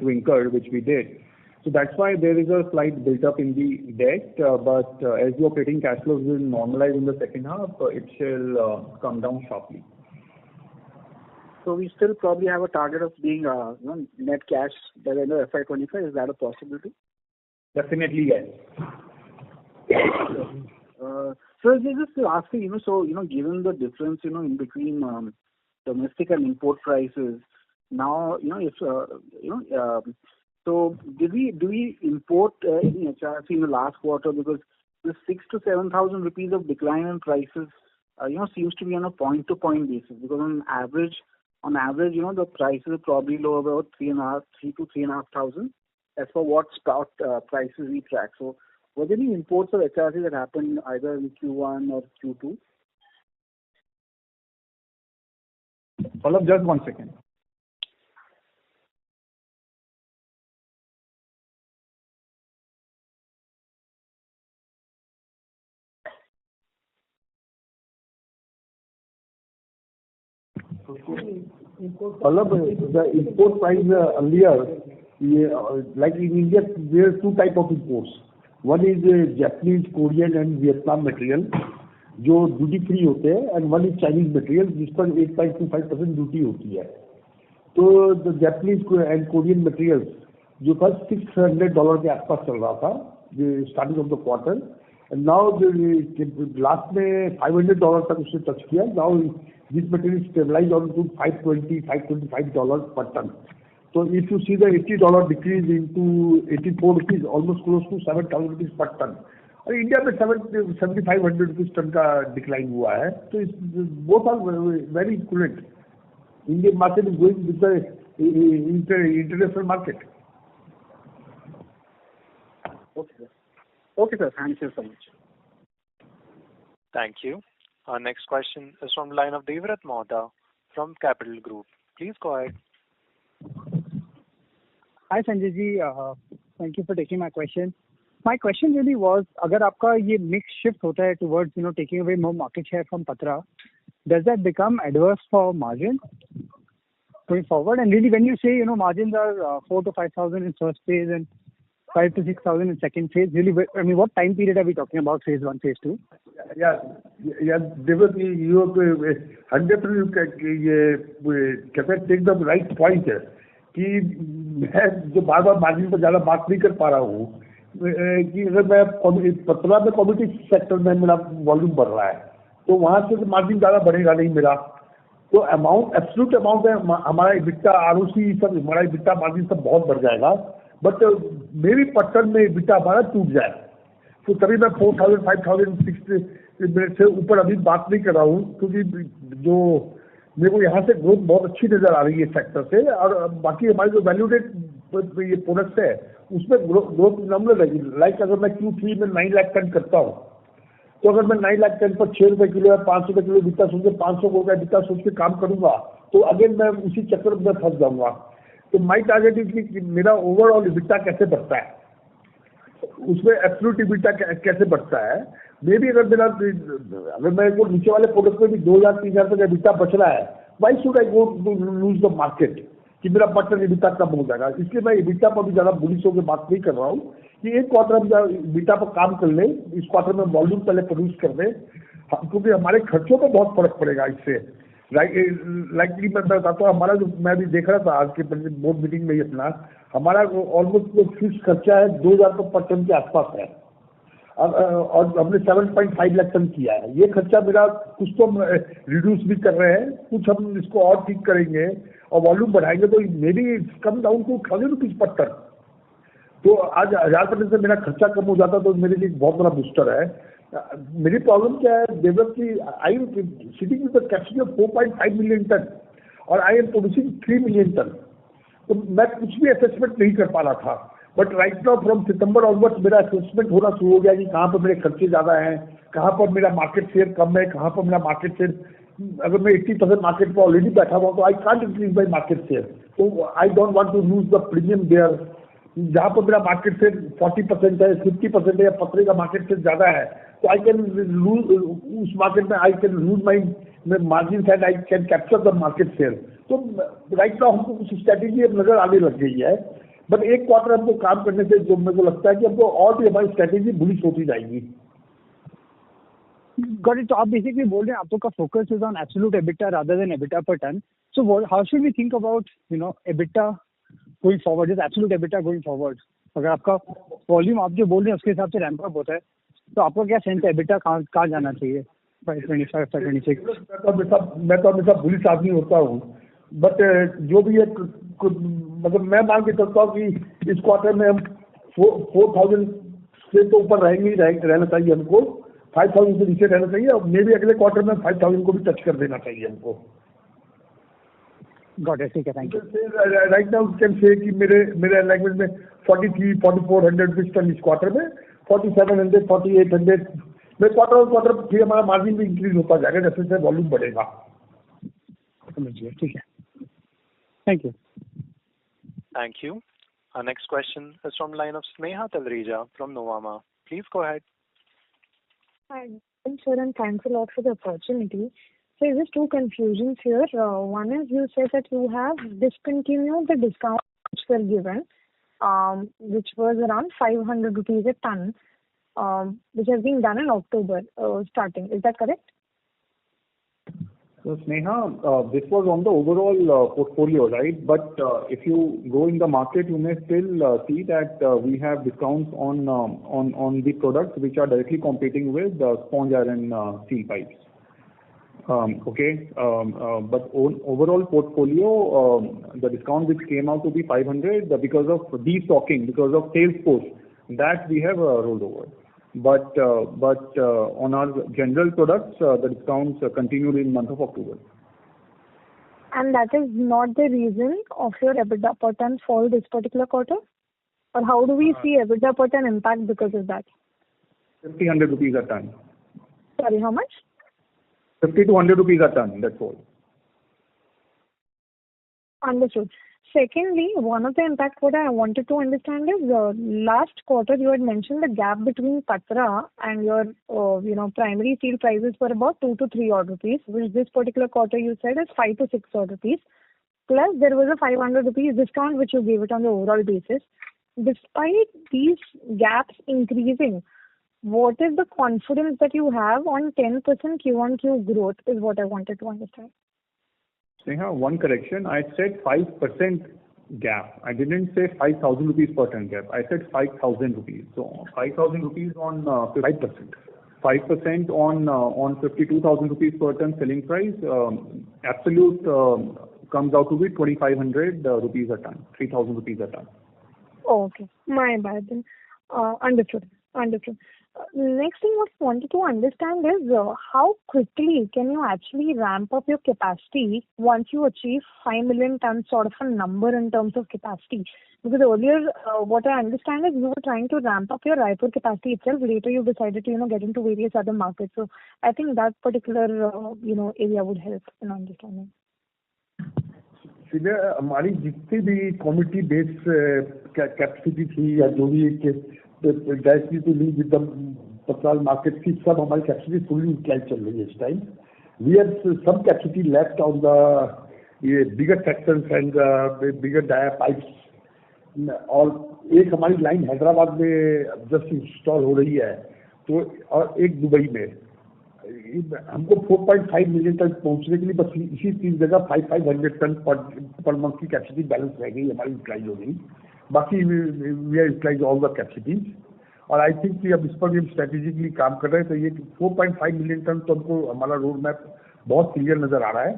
incur, which we did. So that's why there is a slight build-up in the debt, but as the operating cash flows will normalize in the second half, it shall come down sharply. So we still probably have a target of being net cash by the end of FY25. Is that a possibility? Definitely, yes. So just asking, given the difference, in between domestic and import prices, now, so do we import any HRC in the last quarter, because the 6,000 to 7,000 rupees of decline in prices, seems to be on a point-to-point basis, because on average, the prices are probably low about 3,500 to 3,500 as for what spot prices we track. So were there any imports of HRC that happened either in Q1 or Q2? Hold up, just 1 second. The import price earlier, like in India, there are two types of imports. One is Japanese, Korean and Vietnam material, जो duty free होते हैं, and one is Chinese material, जिस पर 8.25% duty होती है. तो the Japanese and Korean materials जो था $600 के आसपास चल रहा था starting of the quarter, and now last में $500 तक उसने टच किया. Now this material stabilized on to $525 per ton. So if you see the $80 decrease into 84 rupees, almost close to 7,000 rupees per ton. और इंडिया में 7,500 rupees ton का decline हुआ है. तो both are very equivalent. Indian market is going with the international market. Okay, sir. Thank you so much. Thank you. Our next question is from the line of Devrat Mohta from Capital Group. Please go ahead. Hi Sanjay ji, thank you for taking my question. My question really was, अगर आपका ये mix shift होता है towards taking away more market share from Patra, does that become adverse for margin going forward? And really, when you say margins are 4,000 to 5,000 in first phase and 5,000 to 6,000 in second phase, really, I mean, what time period are we talking about? Phase 1, phase 2? Yeah, Devrat, you have 100% take the right point है कि मैं जो बार-बार margin पर ज़्यादा बात नहीं कर पा रहा हूँ कि अगर मैं पतला में कम्युनिटी सेक्टर में मेरा वॉल्यूम बढ़ रहा है तो वहाँ से मार्जिन ज़्यादा बढ़ेगा नहीं मेरा. तो अमाउंट एब्सोल्यूट अमाउंट है हमारा EBITDA ROC सब हमारा EBITDA मार्जिन सब बहुत बढ़ जाएगा. बट मेरी पटन में EBITDA हमारा टूट जाए. तो तभी मैं 4,000 5,000 6 से ऊपर अभी बात नहीं कर रहा हूँ, क्योंकि जो मेरे को यहाँ से ग्रोथ बहुत अच्छी नजर आ रही है सेक्टर से. और बाकी हमारे जो वैल्यूडेड ये प्रोडक्ट्स है उसमें ग्रोथ नॉमिनल रहेगी. लाइक अगर मैं Q3 में 9 लाख टन करता हूँ, तो अगर मैं 9 लाख टन पर 6 रुपए किलो या 5 रुपए किलो बिकता सोच के 500 का बिकता सोच के काम करूंगा तो अगेन मैं उसी चक्कर में फंस जाऊंगा. तो माई टारगेट इज कि मेरा ओवरऑल EBITDA कैसे बढ़ता है, उसमें एब्सोल्यूट EBITDA कैसे बढ़ता है. मे भी अगर मैं वो नीचे वाले प्रोडक्ट में भी 2,000 3,000 तक EBITDA बच रहा है, why should I go to lose the market कि मेरा पटन EBITDA कम हो जाएगा. इसलिए मैं EBITDA पर भी ज्यादा बुलिश होकर बात नहीं कर रहा हूँ कि एक क्वार्टर हम EBITDA पर काम कर ले, इस क्वार्टर में वॉल्यूम पहले प्रोड्यूस कर दे, क्योंकि हमारे खर्चों पर बहुत फर्क पड़ेगा इससे. लाइकली मैं बताता हूँ, हमारा जो मैं भी देख रहा था आज के बोर्ड मीटिंग में ही अपना, हमारा ऑलमोस्ट जो फिक्स खर्चा है 2,000 पर टन के आसपास है. और हमने 7.5 लाख टन किया है. ये खर्चा मेरा कुछ तो रिड्यूस भी कर रहे हैं, कुछ हम इसको और ठीक करेंगे और वॉल्यूम बढ़ाएंगे तो maybe come down to 1,000 rupees per ton. तो आज 1,000 से मेरा खर्चा कम हो जाता तो मेरे लिए बहुत बड़ा बूस्टर है. मेरी प्रॉब्लम क्या है डेवलप की, I am sitting with the capacity of 4.5 million ton और I am producing 3 million ton. तो मैं कुछ भी असेसमेंट नहीं कर पा रहा था. But right now from September onwards मेरा असेसमेंट होना शुरू हो गया कि कहाँ पर मेरे खर्चे ज्यादा हैं, कहाँ पर मेरा मार्केट शेयर कम है, कहाँ पर मेरा मार्केट शेयर, अगर मैं 80% मार्केट पर ऑलरेडी बैठा हुआ तो I can't increase my market share. तो I don't want to lose the premium there. जहाँ पर मेरा मार्केट शेयर 40% है, 50% है या पत्रे का मार्केट शेयर ज्यादा है, तो आई कैन लूज उस मार्केट में, I can lose my margin and I can capture the market share. तो राइट नाउ हमको कुछ स्ट्रैटेजी अब नजर आने लग गई है. बट एक क्वार्टर हमको काम करने से जो मेरे को लगता है कि हमको और भी हमारी स्ट्रेटेजी बुलिश होती जाएगी. Got it. So आप basically बोल रहे हैं आपका focus is on absolute EBITDA rather than EBITDA per ton. So how should we think about EBITDA going forward, just absolute EBITDA going forward? अगर आपका वॉल्यूम आप जो बोल रहे हैं उसके हिसाब से रैंप अप होता है तो आपको क्या सेंस है EBITDA कहाँ जाना चाहिए by 25 by 26? मैं तो हमेशा बुलिश आदमी होता हूँ, बट जो भी है मतलब मैं मान के चलता हूँ कि इस क्वार्टर में हम 4,000 से तो ऊपर रहना चाहिए हमको, 5,000 से नीचे रहना चाहिए और मे भी अगले क्वार्टर में 5,000 को भी टच कर देना चाहिए हमको. Got it. ठीक है, thank you. Right now can say कि मेरे लैंग्वेज में 43-4400 रुपीज टन इस क्वार्टर में, 4700 4800 में क्वार्टर फिर हमारा मार्जिन भी इंक्रीज होता जाएगा जैसे जैसे वॉल्यूम बढ़ेगा. समझिए, ठीक है. Thank you. Thank you. Our next question is from line of Sneha Talreja from Nuvama. Please go ahead. Hi, sir, and thanks a lot for the opportunity. So there's just two confusions here. One is you said that you have discontinued the discounts which were given, which was around 500 rupees a ton, which has been done in October starting. Is that correct? So Sneha, this was on the overall portfolio, right? But if you go in the market, you may still see that we have discounts on the products which are directly competing with sponge iron steel pipes. Okay, but on overall portfolio, the discount which came out to be 500 because of destocking, because of sales push, that we have rolled over. But on our general products, the discounts continued in month of October. And that is not the reason of your EBITDA per ton fall this particular quarter? Or how do we see EBITDA per ton impact because of that? 50-100 rupees a ton. Sorry, how much? 50 to 100 rupees a ton, that's all. Understood. Secondly, one of the impact what I wanted to understand is last quarter you had mentioned the gap between Patra and your primary steel prices were about 2 to 3 odd rupees, which this particular quarter you said is 5 to 6 odd rupees. Plus there was a 500 rupees discount which you gave it on the overall basis. Despite these gaps increasing, what is the confidence that you have on 10% Q1Q growth is what I wanted to understand. Sneha, one correction. I said 5% gap. I didn't say 5,000 rupees per ton gap. I said 5,000 rupees. So 5,000 rupees on 5%. 5% on 52,000 rupees per ton selling price. Absolute comes out to be 2,500 rupees a ton. 3,000 rupees a ton. Okay, my bad then. Understood. Next thing what I wanted to understand is how quickly can you actually ramp up your capacity once you achieve 5 million tons sort of a number in terms of capacity? Because earlier what I understand is you were trying to ramp up your Raipur capacity itself. Later you decided to get into various other markets. So I think that particular area would help in understanding. सीधे हमारी जितनी भी community based capacity थी या जो भी directly to live with the पत्राल market की सब हमारी कैपेसिटी फुली यूटिलाइज चल रही है इस time. We have some capacity left on the ये bigger sections and bigger dia pipes. और एक हमारी लाइन हैदराबाद में जस्ट इंस्टॉल हो रही है तो, और एक दुबई में. हमको 4.5 मिलियन टन पहुंचने के लिए बस इसी 3 जगह 500 टन पर मंथ की कैपेसिटी बैलेंस रह गई, हमारी यूटिलाइज हो गई. बाकी we are utilise all the capacities. और आई थिंक कि अब इस पर भी हम स्ट्रेटेजिकली काम कर रहे हैं. तो ये 4.5 मिलियन टन तो हमको हमारा रोड मैप बहुत क्लियर नजर आ रहा है.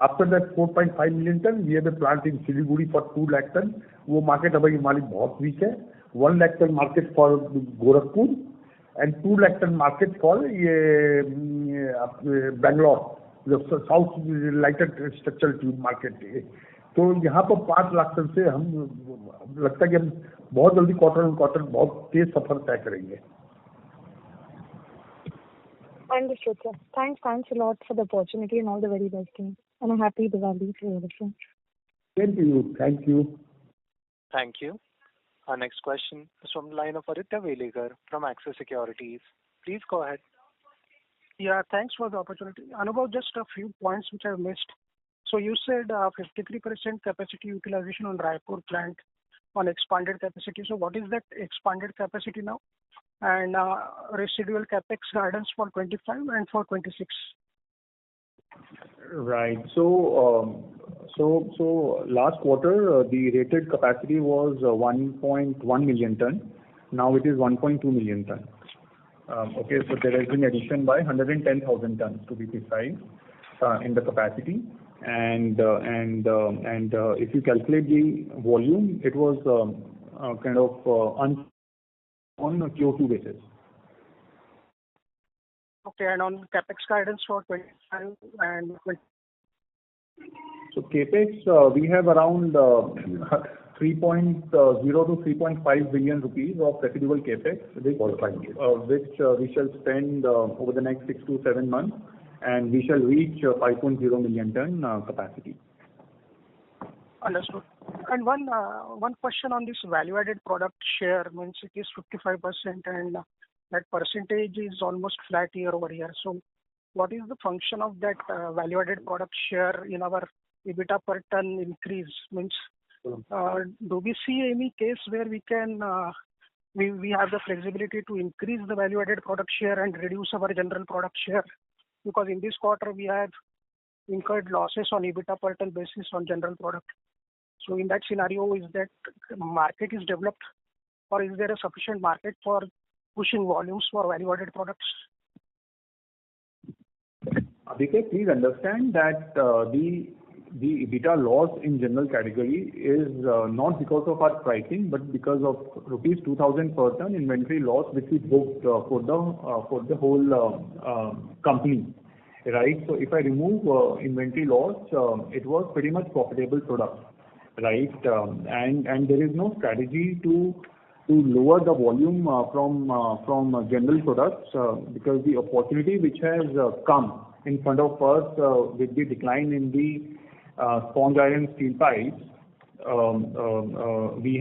After that 4.5 million ton we have a plant in Siliguri for 2 lakh ton. वो मार्केट अभी हमारी बहुत वीक है. 1 lakh ton market for Gorakhpur and 2 lakh ton market for ये Bangalore, जो south lighter structural tube market है. तो यहाँ पर 5 लाख टन से हम लगता है कि हम बहुत जल्दी क्वार्टर बहुत तेज सफर तय करेंगे. Understood, sir. Thanks a lot for the opportunity and all the very best things. And a happy Diwali to all of you. Same to you. Thank you. Thank you. Our next question is from the line of Aditya Velekar from Axis Securities. Please go ahead. Yeah, thanks for the opportunity. Anubhav, just a few points which I missed. So you said 53% capacity utilization on Raipur plant. on expanded capacity. So what is that expanded capacity now? And residual capex guidance for 25 and for 26. Right. So last quarter, the rated capacity was 1.1 million ton. Now it is 1.2 million ton. Okay, so there has been addition by 110,000 tons to be precise in the capacity. And if you calculate the volume, it was kind of on a Q2 basis. Okay, and on capex guidance for 25 and 20. So capex, we have around 3.0 to 3.5 billion rupees of residual capex, which we shall spend over the next 6 to 7 months, and we shall reach 5.0 million ton capacity. Understood. And one question on this value-added product share, means it is 55%, and that percentage is almost flat year over year. So what is the function of that value-added product share in our EBITDA per ton increase? Means do we see any case where we can we have the flexibility to increase the value-added product share and reduce our general product share? Because in this quarter we have incurred losses on EBITDA per ton basis on general product. So in that scenario, is that market is developed, or is there a sufficient market for pushing volumes for value-added products? Abhishek, please understand that the EBITDA loss in general category is not because of our pricing, but because of rupees 2,000 per ton inventory loss which we booked for the whole company, right? So if I remove inventory loss, it was pretty much profitable product, right? And there is no strategy to lower the volume from general products because the opportunity which has come in front of us with the decline in the sponge iron steel pipes, we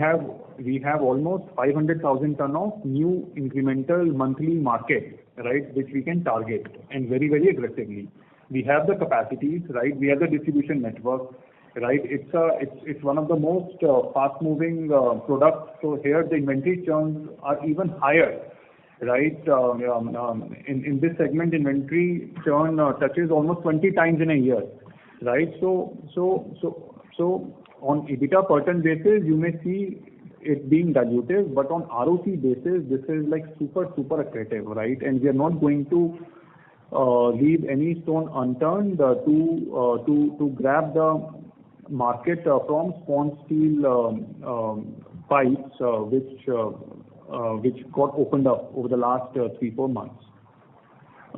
have almost 500,000 ton of new incremental monthly market, right, which we can target, and very, very aggressively. We have the capacities, right? We have the distribution network, right? It's one of the most fast-moving products. So here the inventory churns are even higher, right? In this segment, inventory churn touches almost 20 times in a year, right? So on EBITDA per ton basis, you may see it being dilutive, but on ROC basis, this is like super accretive, right? And we are not going to leave any stone unturned to grab the market from sponge steel pipes, which got opened up over the last 3-4 months.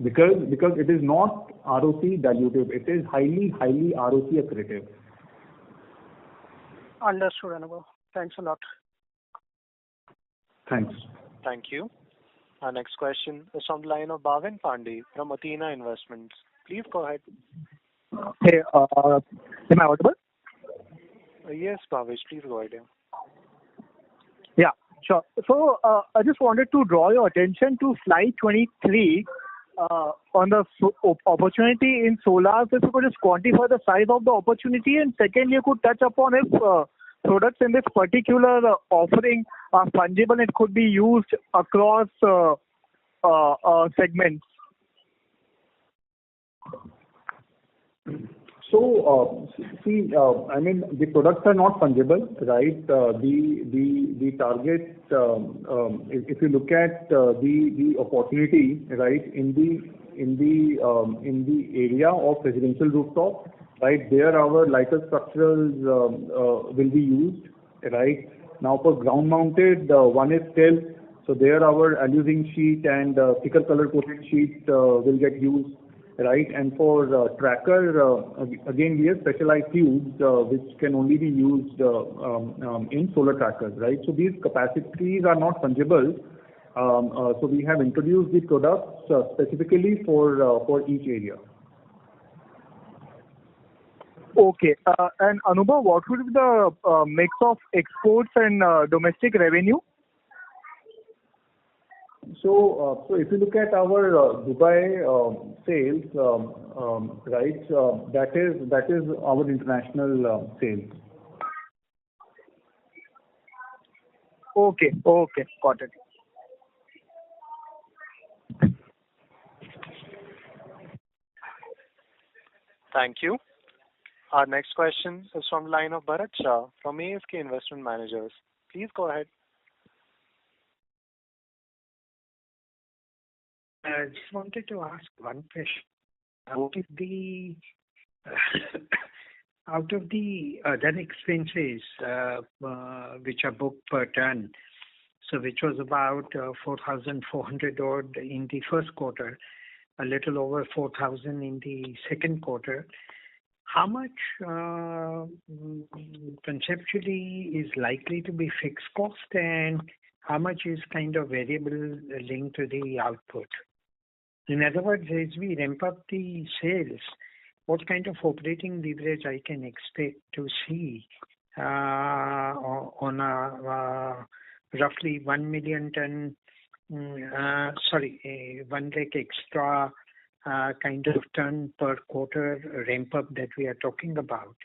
Because it is not ROC dilutive, it is highly ROC accretive. Understood, Anubhav. Thanks a lot. Thanks. Thank you. Our next question is from the line of Bhavin Pandey from Athena Investments. Please go ahead. Hey, am I audible? Yes, Bhavesh, please go ahead. Yeah, sure. So I just wanted to draw your attention to slide 23 on the opportunity in solar. If you could just quantify the size of the opportunity, and second, you could touch upon if products in this particular offering are fungible and could be used across segments. So, I mean, the products are not fungible, right? The target, if you look at the opportunity, right, in the area of residential rooftop, right, there our lighter structures will be used, right? Now for ground mounted, one is still, so there our alusing sheet and thicker color coated sheet will get used. Right, and for tracker, again we have specialized tubes which can only be used in solar trackers, right? So these capacities are not fungible. So we have introduced the products specifically for each area. Okay, and Anubhav, what would be the mix of exports and domestic revenue? So if you look at our Dubai sales, right, that is our international sales. Okay. Got it. Thank you. Our next question is from the line of Bharat Shah from ASK Investment Managers. Please go ahead. I just wanted to ask one question. Out of the other expenses which are booked per ton, so which was about 4,400 odd in the first quarter, a little over 4,000 in the second quarter, how much conceptually is likely to be fixed cost and how much is kind of variable linked to the output? In other words, as we ramp up the sales, what kind of operating leverage I can expect to see on a roughly 1 million ton, 1 lakh extra kind of ton per quarter ramp up that we are talking about,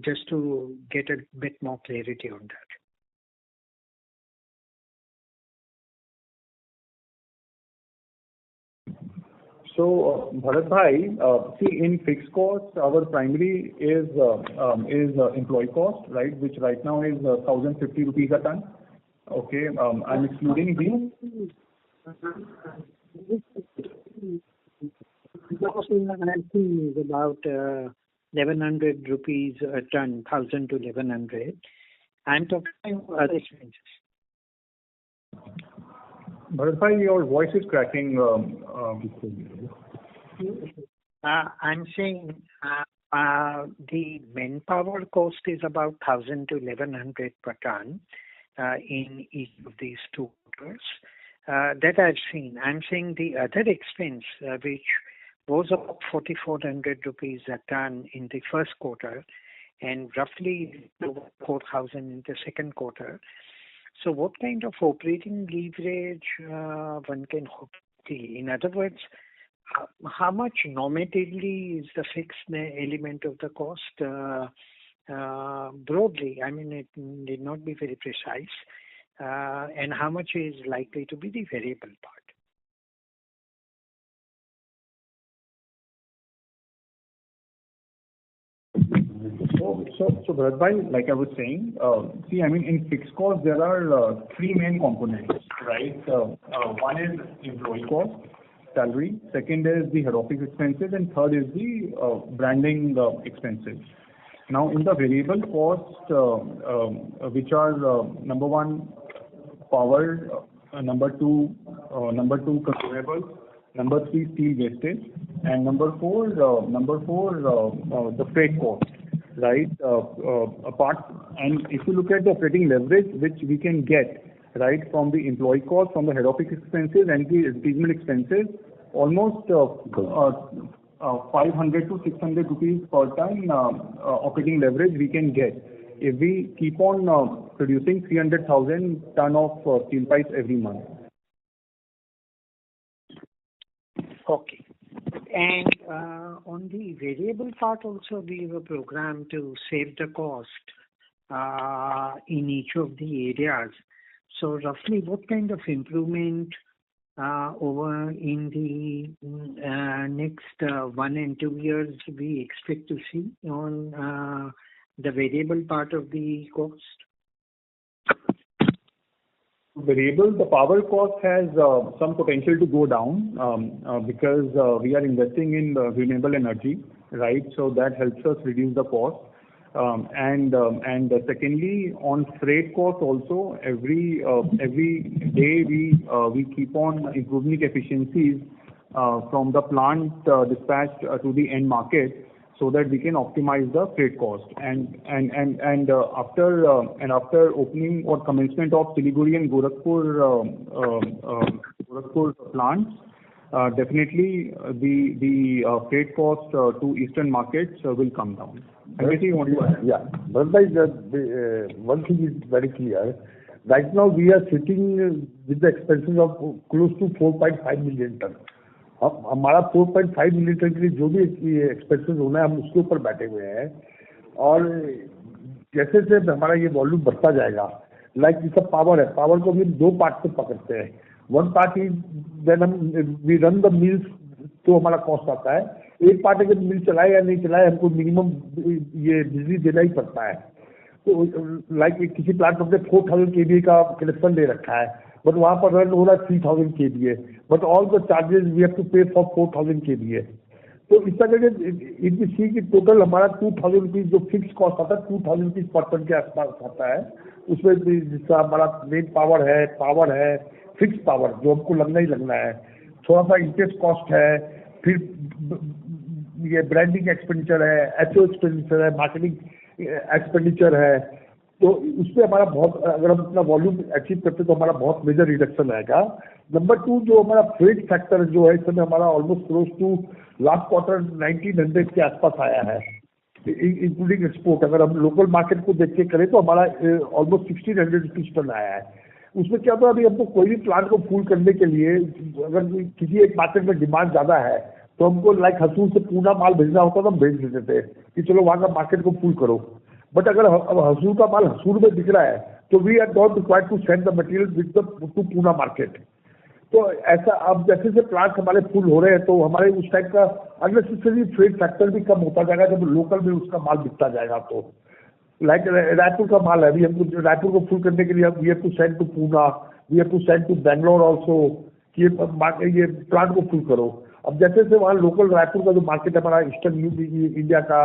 just to get a bit more clarity on that. So, Bharat bhai, see, in fixed costs, our primary is employee cost, right, which right now is 1,050 rupees a ton. Okay, I'm excluding the. Is about 1,100 rupees a ton, 1,000 to 1,100. I'm talking other expenses. Bharat bhai, your voice is cracking. I'm saying the manpower cost is about 1,000 to 1,100 per ton in each of these two quarters. That I've seen. I'm saying the other expense, which was up 4,400 rupees a ton in the first quarter and roughly 4,000 in the second quarter. So what kind of operating leverage one can hope to see? In other words, how much normatively is the fixed element of the cost? Broadly, I mean, it need not be very precise. And how much is likely to be the variable part? So Bharat bhai, like I was saying, see, I mean, in fixed cost, there are three main components, right? One is employee cost, salary. Second is the head office expenses, and third is the branding expenses. Now, in the variable cost, which are number one, power, number two, consumables, number three, steel wastage, and number four, the freight cost. Right, and if you look at the operating leverage which we can get, right, from the employee cost, from the head office expenses and the advertisement expenses, almost 500 to 600 rupees per ton operating leverage we can get if we keep on producing 300,000 ton of steel pipes every month. Okay. And on the variable part also, we have a program to save the cost in each of the areas. So roughly what kind of improvement over in the next 1 and 2 years we expect to see on the variable part of the cost? Variable, the power cost has some potential to go down because we are investing in renewable energy, right? So that helps us reduce the cost. And secondly, on freight cost also, every day we keep on improving efficiencies from the plant dispatched to the end market, so that we can optimize the freight cost. And after opening or commencement of Siliguri and Gorakhpur plants, definitely the freight cost to eastern markets will come down. Anything you want to add? Yeah. But the one thing is very clear. Right now we are sitting with the expenses of close to 4.5 million ton. हमारा 4.5 million ton के लिए जो भी expenses होना है हम उसके ऊपर बैठे हुए हैं और जैसे जैसे हमारा ये वॉल्यूम बढ़ता जाएगा लाइक जैसा पावर है, पावर को भी हम 2 पार्ट से पकड़ते हैं. वन पार्ट इज देन हम वी रन द मिल्स, तो हमारा कॉस्ट आता है. एक पार्ट अगर मिल चलाए या नहीं चलाए, हमको मिनिमम ये बिजली देना ही पड़ता है. तो लाइक किसी प्लांट में 4000 kVA का कनेक्शन ले रखा है, बट वहाँ पर रन हो रहा है 3000 kVA, but all the charges we have to pay for 4000 kVA. तो इस तरह के इनकी सी की टोटल हमारा 2000 रुपीज जो फिक्स कॉस्ट आता है, 2000 रुपीज पर टन के आसपास आता है. उसमें जिसका हमारा मेन पावर है फिक्स पावर जो हमको लगना ही लगना है. थोड़ा सा इंटरेस्ट कॉस्ट है, फिर ये ब्रांडिंग एक्सपेंडिचर है, एचओ एक्सपेंडिचर है, मार्केटिंग एक्सपेंडिचर है. तो उसमें हमारा बहुत, अगर हम अपना वॉल्यूम अचीव करते तो हमारा बहुत मेजर रिडक्शन आएगा. नंबर 2 जो हमारा फ्रेट फैक्टर जो है, इस समय हमारा almost close to last quarter 1900 के आसपास आया है, इंक्लूडिंग एक्सपोर्ट. अगर हम लोकल मार्केट को देख के करें तो हमारा ऑलमोस्ट 1600 रुपीज टन आया है. उसमें क्या होता है, अभी हमको कोई भी प्लांट को फुल करने के लिए अगर किसी एक मार्केट में डिमांड ज्यादा है तो हमको लाइक हसूर से पूना माल भेजना होता तो हम भेज देते थे कि चलो वहाँ का मार्केट को फुल करो. बट अगर अब हसूर का माल हसूर में दिख रहा है तो we are not required to send the material with the to Poona market. तो ऐसा अब जैसे जैसे प्लांट हमारे फुल हो रहे हैं तो हमारे उस टाइप का अननेसेसरी फ्रेट फैक्टर भी कम होता जाएगा जब लोकल में उसका माल बिकता जाएगा. तो लाइक रायपुर का माल है, अभी हमको रायपुर को फुल करने के लिए we have to send to Poona, we have to send to Bangalore also कि ये प्लांट को फुल करो. अब जैसे जैसे वहाँ लोकल रायपुर का जो मार्केट है हमारा ईस्टर्न इंडिया का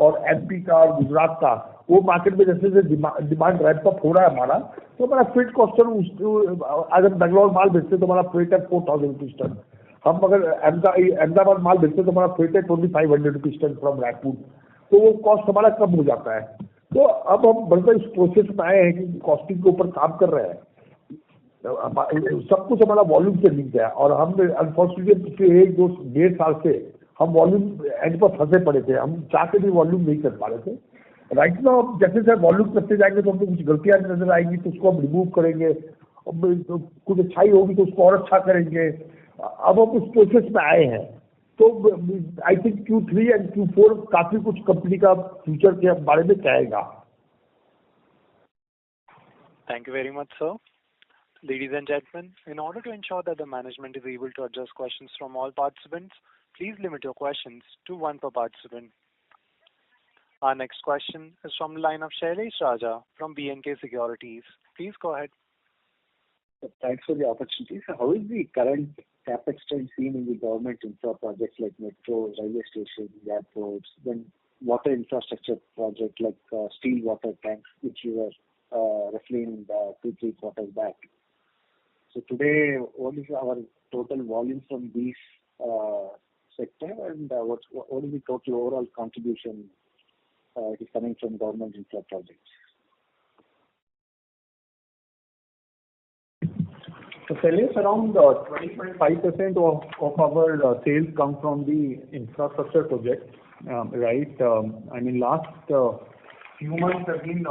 और एमपी का और गुजरात का, वो मार्केट में जैसे जैसे डिमांड रैंप अप हो रहा है हमारा, तो हमारा फ्रेट कॉस्ट अगर बैंगलोर माल बेचते तो हमारा फ्रेट है 4000 रुपीज टन. हम अगर अहमदाबाद माल बेचते तो हमारा फ्रेट है 2500 रुपीज टन फ्रॉम रायपुर. तो वो कॉस्ट हमारा कम हो जाता है. तो अब हम बढ़कर इस प्रोसेस में आए हैं कि कॉस्टिंग के ऊपर काम कर रहे हैं. सब कुछ हमारा वॉल्यूम से लिंक है और हम अनफॉर्चुनेटली पिछले 1-1.5 साल से हम वॉल्यूम एंड पर फंसे पड़े थे. हम चाह के भी वॉल्यूम नहीं कर पा रहे थे. राइट नाउ जैसे जैसे वॉल्यूम करते जाएंगे तो हमको कुछ गलतियां नजर आएंगी तो उसको हम रिमूव करेंगे. तो कुछ अच्छाई होगी तो उसको और अच्छा करेंगे. अब हम उस प्रोसेस में आए हैं. तो I think Q3 and Q4 काफी कुछ कंपनी का फ्यूचर के बारे में कहेगा. Thank you very much, sir. Ladies and gentlemen, in order to ensure that the management is able to address questions from all participants, please limit your questions to one per participant. Our next question is from the line of Shailesh Raja from B&K Securities. Please go ahead. Thanks for the opportunity. So how is the current capex trend seen in the government infra projects like metros, railway stations, airports, then water infrastructure project like steel water tanks, which you were referring 2-3 quarters back? So today, what is our total volume from these sector, and what is the total overall contribution is coming from government infra projects? So Shailesh, around 20-25% of our sales come from the infrastructure projects, right? I mean, last few months have been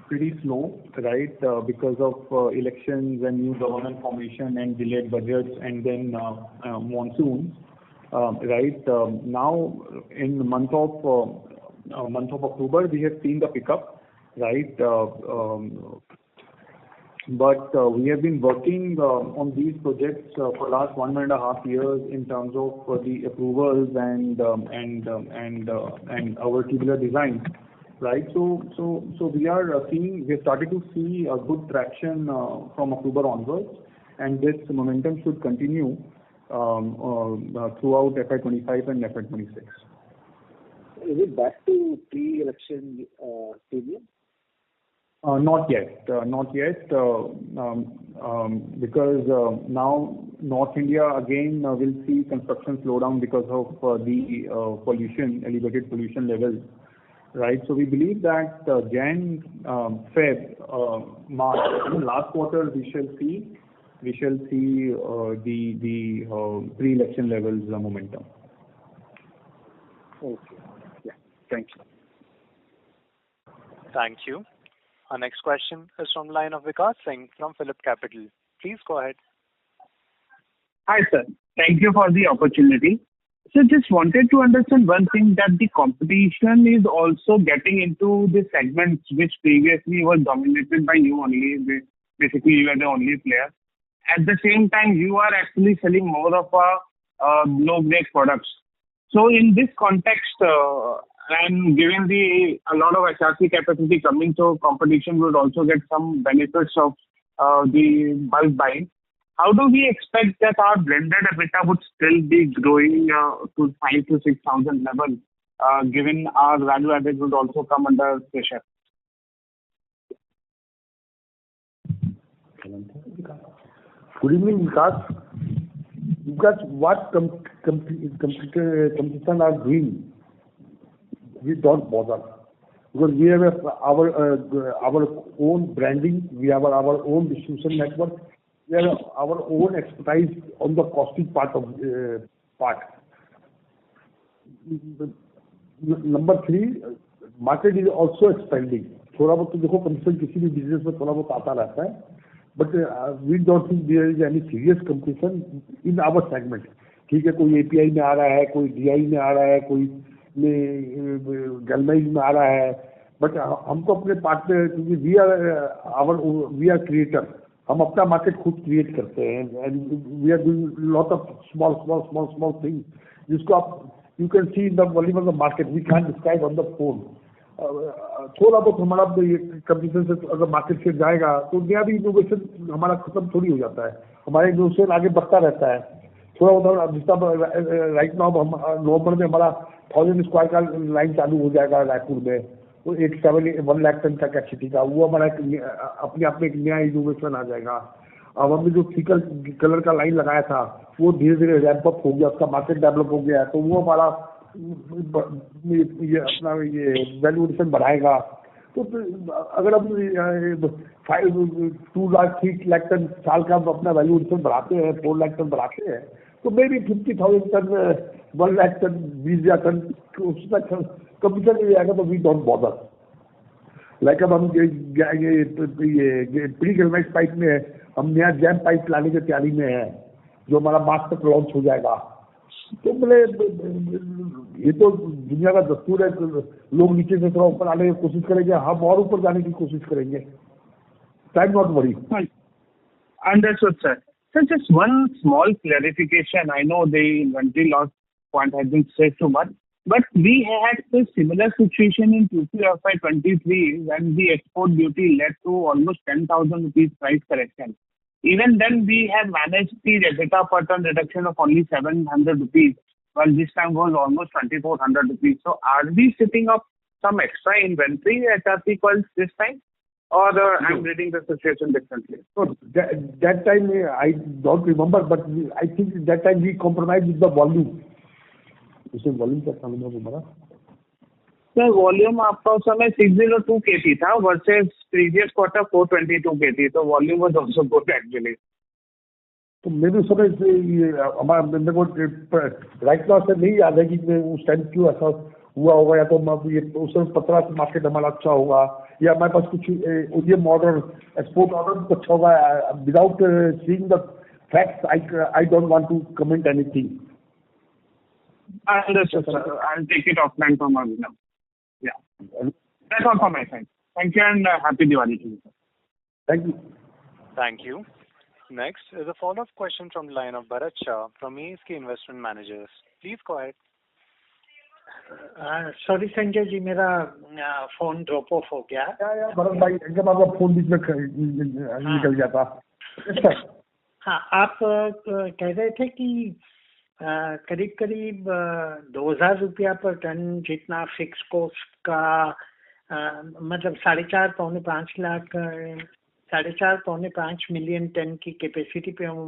pretty slow, right? Because of elections and new government formation and delayed budgets and then monsoons, right? Now in the month of October, we have seen the pickup, right? But we have been working on these projects for last 1.5 years in terms of the approvals and our tubular design, right? So we have started to see a good traction from October onwards, and this momentum should continue throughout FY25 and FY26. Is it back to pre-election period? Not yet, because now North India again will see construction slow down because of the elevated pollution levels, right? So we believe that Jan, Feb, March, last quarter we shall see the pre-election levels momentum. Okay. Yeah. Thank you. Thank you. Our next question is from the line of Vikas Singh from Phillip Capital. Please go ahead. Hi, sir. Thank you for the opportunity. So just wanted to understand one thing, that the competition is also getting into the segments which previously was dominated by you only. Basically, you are the only player. At the same time, you are actually selling more of a low-grade products. So in this context, and given a lot of HRC capacity coming, so competition would also get some benefits of the bulk buying. How do we expect that our blended EBITDA would still be growing to 5 to 6,000 level, given our value added would also come under pressure? Good evening, Vikas. Because what competition are doing, we don't bother. Because we have our own branding, we have our own distribution network, we have our own expertise on the costing part. Number 3, market is also expanding. थोड़ा बहुत तो देखो competition किसी भी business में थोड़ा बहुत आता रहता है, but we don't think there is any serious competition in our segment. ठीक है, कोई API में आ रहा है, कोई DI में आ रहा है, कोई galvanized में आ रहा है, but हमको अपने पार्ट में, क्योंकि we are creator, हम अपना मार्केट खुद क्रिएट करते हैं, and we are doing lot of small things जिसको आप you can see in the volume of the market, we can't describe on the phone. थोड़ा बहुत हमारा कंपटीशन से अगर मार्केट शेयर जाएगा तो नया भी इनोवेशन हमारा खत्म थोड़ी हो जाता है, हमारा इनोवेशन आगे बढ़ता रहता है. थोड़ा बहुत जितना राइट नाउ हम नवंबर में हमारा 1000 स्क्वायर का लाइन चालू हो जाएगा रायपुर में, वो 1 लाख टन का कैपेसिटी का, वो हमारा अपने आप में एक नया इनोवेशन आ जाएगा. अब हमने जो फिकल कलर का लाइन लगाया था वो धीरे धीरे रैंप अप हो गया, उसका मार्केट डेवलप हो गया, तो वो हमारा ये अपना ये वैल्यूएशन बढ़ाएगा. तो अगर हम 2 लाख 3 लाख टन साल का अपना वैल्यूएशन बढ़ाते हैं, 4 लाख टन बढ़ाते हैं, तो मे भी 50,000 टन 1 लाख टन 20,000 टन उस तक कंपटीशन में जाएगा. तो वी डोंट बॉदर. लाइक अब हम ये प्री गैल्वेनाइज्ड पाइप में हम नया जैम पाइप लाने की तैयारी में है, जो हमारा मार्च तक लॉन्च हो जाएगा. तो बोले ये तो दुनिया का दस्तूर है, लोग नीचे से थोड़ा ऊपर आने की कोशिश करेंगे, हम और ऊपर जाने की कोशिश करेंगे. Time not worry. Understood, sir. So just one small clarification. I know the inventory loss point has been said too much, but we had a similar situation in Q2FY23 when the export duty led to almost 10,000 rupees price correction. Even then, we have managed the EBITDA per ton reduction of only 700 rupees, while this time was almost 2,400 rupees. So are we sitting up some extra inventory at HRC coils this time? Or I'm reading the situation differently? So that time, I don't remember, but I think that time we compromised with the volume. उसे volume क्या समझ में हमारा? Sir volume आपका उस समय 602 KT था versus previous quarter 422 KT, तो volume was also good actually. तो मेरे उस समय हमारा मेरे को राइट नाउ से नहीं याद है कि उस टाइम क्यों ऐसा हुआ होगा, या तो ये उस समय 15 मार्केट हमारा अच्छा होगा, या हमारे पास कुछ ओडीएम ऑर्डर एक्सपोर्ट ऑर्डर अच्छा होगा. Without seeing the facts I don't want to comment anything. Understood, sir. I'll take it offline from our now. Yeah. That's all from my side. Thank you and happy Diwali to you, sir. Thank you. Thank you. Next is a follow-up question from the line of Bharat Shah from ASK Investment Managers. Please go ahead. Sorry Sanjay ji, मेरा phone drop of हो गया. भरत भाई एकदम आपका phone बीच में निकल गया था. हाँ, आप कह रहे थे कि करीब 2,000 रुपया पर टन जितना फिक्स कॉस्ट का, मतलब 4.5 मिलियन टन की कैपेसिटी पे हम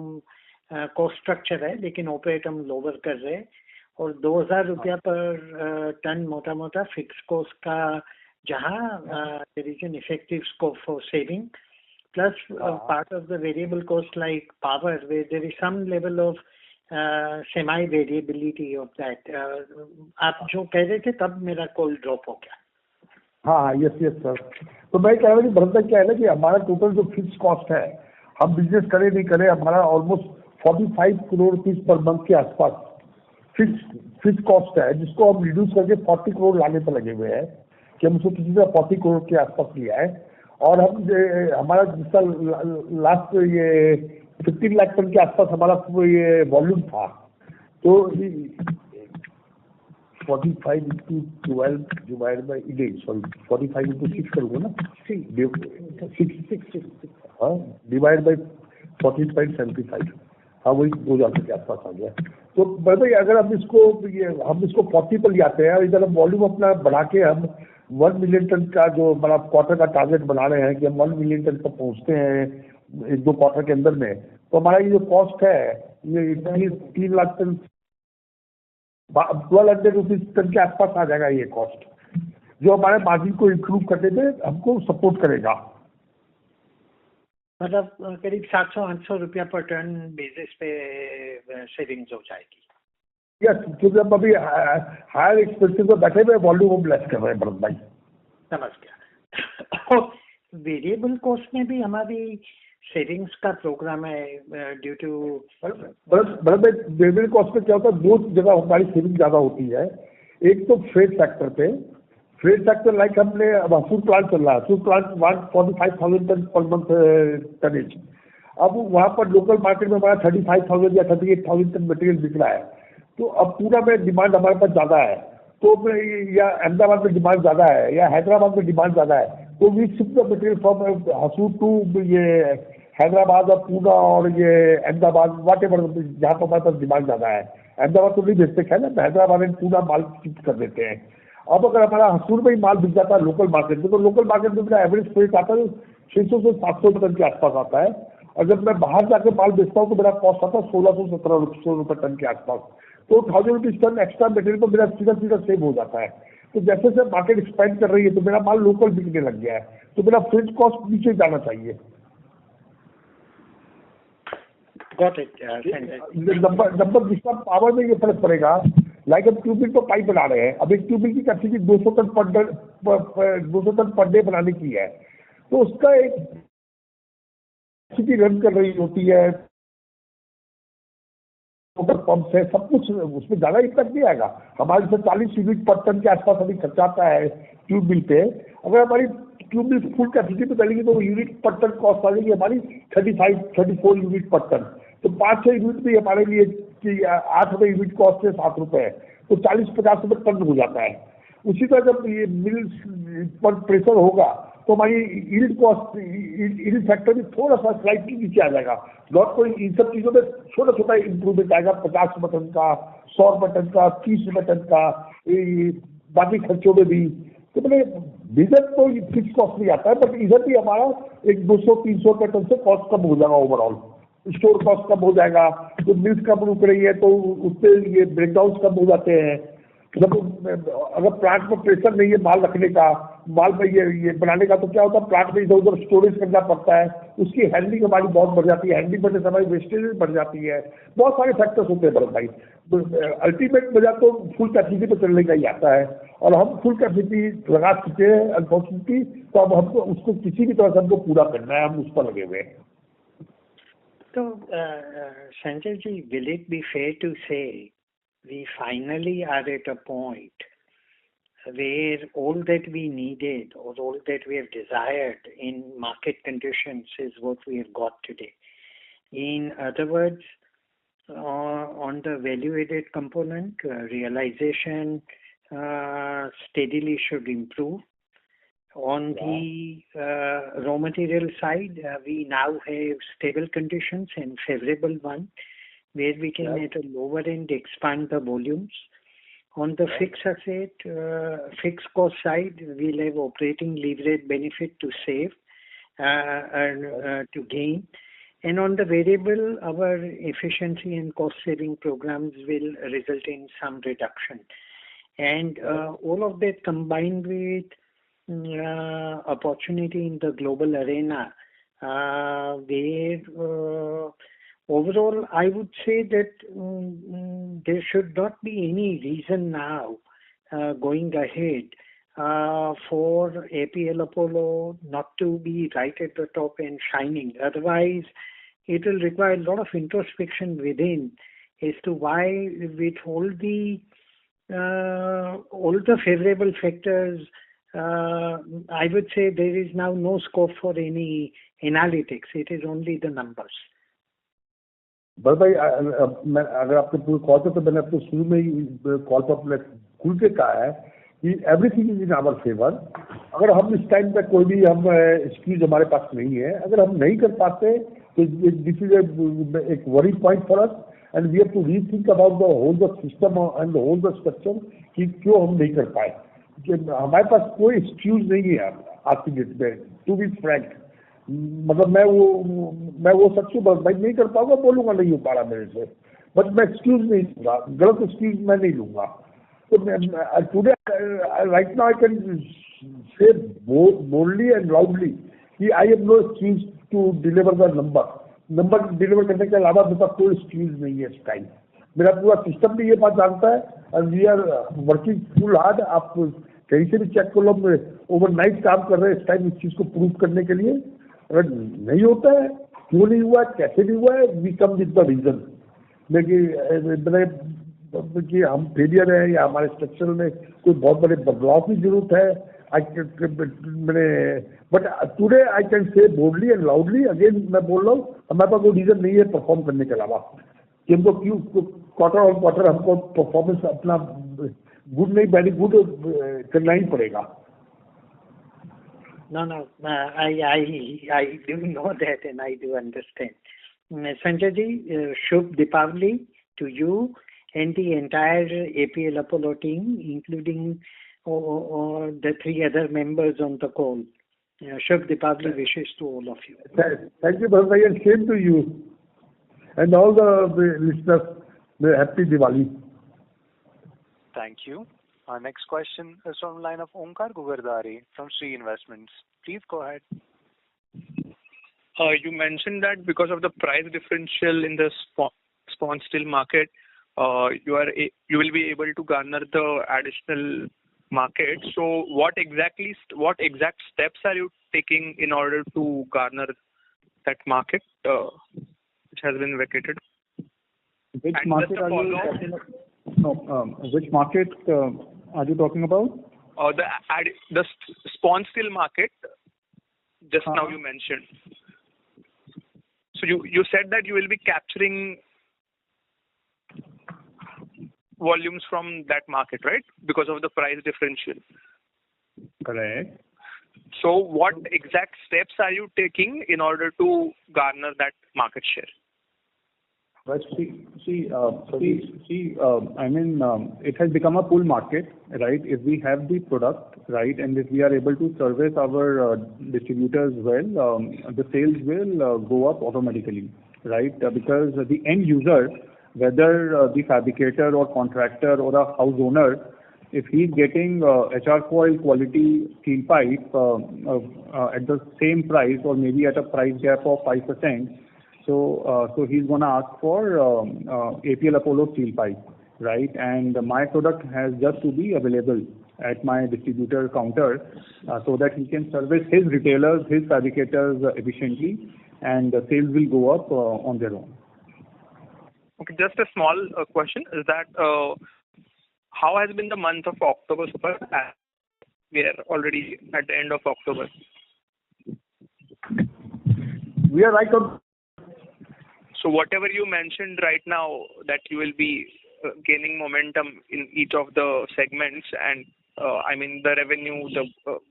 कॉस्ट स्ट्रक्चर है, लेकिन ऑपरेट हम लोअर कर रहे हैं, और 2,000 रुपया पर टन मोटा फिक्स कॉस्ट का, जहाँ there is an effective scope for saving, plus part of the variable cost like power where there is some level of semi variability of that. आप जो कह रहे थे तब मेरा कॉल ड्रॉप हो गया. हाँ, यस सर. तो मैं कह रहा हूँ कि भरत क्या है ना कि हमारा टोटल जो फिक्स कॉस्ट है, हम बिजनेस करें नहीं करें, हमारा almost 45 crore rupees per month के आसपास फिक्स फिक्स कॉस्ट है जिसको हम रिड्यूस करके 40 करोड़ लाने पर लगे हुए हैं कि हम उसको किसी तरह 40 करोड़ के आसपास लिया है। और हम हमारा जिसका लास्ट ये 15 लाख टन के आसपास हमारा ये वॉल्यूम था, तो 45 into 12 divided by 45 into 6 करूँगा ना, 6 हाँ, डिवाइड बाई 14.75, हाँ वही 2000 के आसपास आ गया। तो भाई अगर हम इसको 40 पर ले आते हैं, इधर हम वॉल्यूम अपना बढ़ा के हम 1 मिलियन टन का जो हमारा क्वार्टर का टारगेट बना रहे हैं कि हम 1 मिलियन टन तक पहुँचते हैं 1-2 क्वार्टर के अंदर में, तो हमारा ये जो कॉस्ट है ये 3 लाख टन 1200 रुपीज टन के आसपास आ जाएगा ये कॉस्ट, जो हमारे मार्जिन को इम्प्रूव करने में हमको सपोर्ट करेगा। मतलब करीब 700-800 रुपया पर टन बेसिस पे सेविंग्स हो जाएगी। यस, क्योंकि हम अभी हायर एक्सपेंसिव में बैठे हुए वॉल्यूम हम लेस कर रहे हैं भरत भाई। समझ गया। वेरिएबल कॉस्ट में भी हमारी सेविंग्स का प्रोग्राम है ड्यू टू भरत भाई, वेरिएबल कॉस्ट में क्या होता है, 2 जगह हमारी सेविंग ज्यादा होती है। एक तो फ्रेट फैक्टर पे, फ्रेट फैक्टर लाइक हमने अब हसूर प्लांट चल रहा है, Hosur plant 145,000 ton per month tonnage, अब वहाँ पर लोकल मार्केट में हमारा 35,000 या 38,000 टन मटेरियल बिक रहा है, तो अब पूरा में डिमांड हमारे पास ज़्यादा है, तो या अहमदाबाद में डिमांड ज़्यादा है या हैदराबाद में डिमांड ज़्यादा है, तो we shift the material from Hosur to ये हैदराबाद और पूना और ये अहमदाबाद, वाट एवर जहाँ पर हमारे पास डिमांड ज़्यादा है। अहमदाबाद तो नहीं भेजते है ना, हैदराबाद में पूना माल शिफ्ट कर देते हैं। अब अगर हमारा हसूर में ही माल बिक जाता है लोकल मार्केट में, तो लोकल मार्केट में मेरा एवरेज फ्रेट आता है 600 से 700 टन के आसपास आता है, और जब मैं बाहर जाकर माल बेचता हूँ तो मेरा कॉस्ट आता है 1600-1700 रुपये टन के आसपास, तो 1000 रुपीज टन एक्स्ट्रा मटेरियल तो मेरा सीधा सेव हो जाता है। तो जैसे जैसे मार्केट एक्सपेंड कर रही है तो मेरा माल लोकल बिकने लग गया है, तो मेरा फ्रेट कॉस्ट नीचे जाना चाहिए। नंबर जिसका पावर में ये फर्क पड़ेगा, लाइक हम ट्यूबिंग तो पाइप बना रहे हैं, अब एक ट्यूबिंग की कैपेसिटी 200 टन पर डे बनाने की है, तो उसका एक कैपेसिटी रन कर रही होती है, पंप है, सब कुछ, उसमें ज्यादा इम्पैक्ट नहीं आएगा। हमारे से 40 यूनिट पर टन के आसपास अभी खर्चा आता है ट्यूब मिल पे। अगर हमारी ट्यूब मिल फुल कैपेसिटी पे चलेगी तो यूनिट पर टन कॉस्ट आ जाएगी हमारी 34 यूनिट पर टन, तो 5-6 यूनिट भी हमारे लिए 8 रुपये यूनिट कॉस्ट है, 7 रुपये है, तो 40-50 रुपये टन हो जाता है। उसी तरह जब ये मिल पर प्रेशर होगा तो हमारी यील्ड कॉस्ट, यील्ड फैक्टर भी थोड़ा सा स्लाइटली नीचे आ जाएगा। नॉट कोई, इन सब चीज़ों में छोटा छोटा इंप्रूवमेंट आएगा, 50 रुपये टन का, 100 रुपये टन का, 30 रुपये टन का, बाकी खर्चों में भी। तो मैंने डीजल तो फिक्स कॉस्ट नहीं आता है, बट इधर भी हमारा एक 200-300 रुपये टन से कॉस्ट कम हो जाएगा, ओवरऑल स्टोर कॉस्ट कम हो जाएगा। तो मिल्स कम रुक रही है तो उससे ये ब्रेकडाउन कम हो जाते हैं। जब अगर प्लांट में प्रेशर नहीं है माल रखने का, माल में ये बनाने का, तो क्या होता है प्लांट में इधर उधर स्टोरेज करना पड़ता है, उसकी हैंडलिंग हमारी बहुत बढ़ जाती है, हैंडलिंग करने से हमारी वेस्टेज बढ़ जाती है, बहुत सारे फैक्टर्स होते हैं भरत भाई। अल्टीमेट वजह तो फुल कैपेसिटी पर चलने का ही आता है, और हम फुल कैपेसिटी लगा चुके हैं अनफॉर्चुनेटली, तो अब हमको उसको किसी भी तरह से हमको पूरा करना है, हम उस पर लगे हुए हैं। तो Sanjay ji, will it be fair to say we finally are at a point where all that we needed or all that we have desired in market conditions is what we have got today? In other words, on the value-added component, realization steadily should improve. On the raw material side, we now have stable conditions and favorable one, where we can at a lower end expand the volumes. On the fixed asset, fixed cost side, we'll have operating leverage benefit to save and to gain. And on the variable, our efficiency and cost saving programs will result in some reduction. And all of that combined with opportunity in the global arena, where overall I would say that there should not be any reason now going ahead for APL Apollo not to be right at the top and shining. Otherwise, it will require a lot of introspection within as to why with all the all the favorable factors, I would say there is now no scope for any analytics. It is only the numbers. बस भाई अगर आपने पूरे call पे तो मैंने आपको शुरू में ही कॉल पर अपने खुल के कहा है कि everything is in our favour. अगर हम इस टाइम पे कोई भी हम एक्सक्यूज हमारे पास नहीं है, अगर हम नहीं कर पाते तो दिस इज एक worry point for us and we have to rethink about the whole the system and the whole the structure कि क्यों हम नहीं कर पाए। हमारे पास कोई एक्सक्यूज नहीं है आज की डेट में, टू बी फ्रैंक। मतलब मैं वो शख्स हूँ, भाई नहीं कर पाऊंगा, बोलूंगा नहीं हो पा रहा मेरे से, बट मैं एक्सक्यूज नहीं लूंगा, गलत एक्सक्यूज मैं नहीं लूंगा। तो today right now I can say boldly and loudly कि I have no excuse to deliver the number deliver करने के अलावा मेरे पास कोई एक्सक्यूज नहीं है इस टाइम। मेरा पूरा सिस्टम भी ये बात जानता है and we are working full hard. आप कहीं से भी चेक कर लो, ओवरनाइट काम कर रहे हैं इस टाइम इस चीज को प्रूव करने के लिए। अगर नहीं होता है, क्यों नहीं हुआ है, कैसे नहीं हुआ है, we come with the reason. कि हम फेलियर है या हमारे स्ट्रक्चर में कोई बहुत बड़े बदलाव की जरूरत है। But today I can say boldly and loudly, again मैं बोल रहा हूँ, हमारे पास कोई रीजन नहीं है परफॉर्म करने के अलावा कि हमको क्यों क्वार्टर ऑन क्वार्टर हमको परफॉर्मेंस अपना गुड नहीं वेरी गुड करना ही पड़ेगा। No, I do know that and I do understand. Sanjay ji, Shubh Deepavali to you and the entire APL Apollo team, including the three other members on the call. Shubh Deepavali wishes to all of you. Thank you, Bharat bhai, and same to you and all the listeners. Happy Diwali. Thank you. Our next question is from the line of Onkar Gugardare from Sri Investments. Please go ahead. You mentioned that because of the price differential in the spawn steel market, you will be able to garner the additional market. So what exact steps are you taking in order to garner that market which has been vacated? Which market are you talking about? No, which market are you talking about? The spawn steel market. Just now you mentioned. So you said that you will be capturing volumes from that market, right? Because of the price differential. Correct. So what exact steps are you taking in order to garner that market share? But I mean, it has become a pull market, right? If we have the product, right, and if we are able to service our distributors well, the sales will go up automatically, right? Because the end user, whether the fabricator or contractor or a house owner, if he's getting HR coil quality steel pipe at the same price or maybe at a price gap of 5%, so he's gonna ask for APL Apollo steel pipe, right? And my product has just to be available at my distributor counter so that he can service his retailers, his fabricators efficiently, and the sales will go up on their own. Okay, just a small question is that how has been the month of October so far? We are already at the end of October. We are right on. So whatever you mentioned right now that you will be gaining momentum in each of the segments and I mean the revenue, the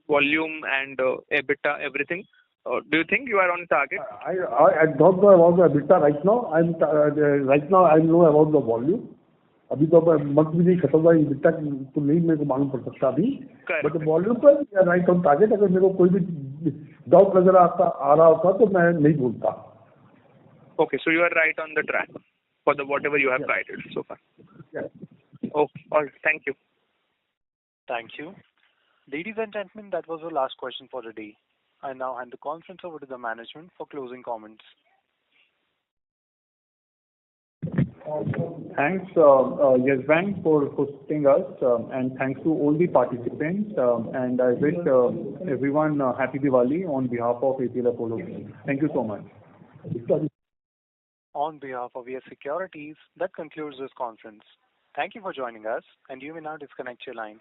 volume and EBITDA, everything. Do you think you are on target? I don't know about the EBITDA right now. Right now I know about the volume. अभी तो month भी नहीं खत्म हुआ, EBITDA तो नहीं मेरे को मालूम पड़ सकता अभी, बट वॉल्यूम पर राइट ऑन टारगेट। अगर मेरे को कोई भी डाउट नजर आ रहा होता तो मैं नहीं बोलता। Okay, so you are right on the track for the whatever you have guided so far. Yes. Okay, all right. Thank you. Thank you. Ladies and gentlemen, that was the last question for the day. I now hand the conference over to the management for closing comments. Thanks, Yes Bank, for hosting us, and thanks to all the participants. And I wish everyone happy Diwali on behalf of APL Apollo. Thank you so much. On behalf of Yes Securities, that concludes this conference. Thank you for joining us, and you may now disconnect your lines.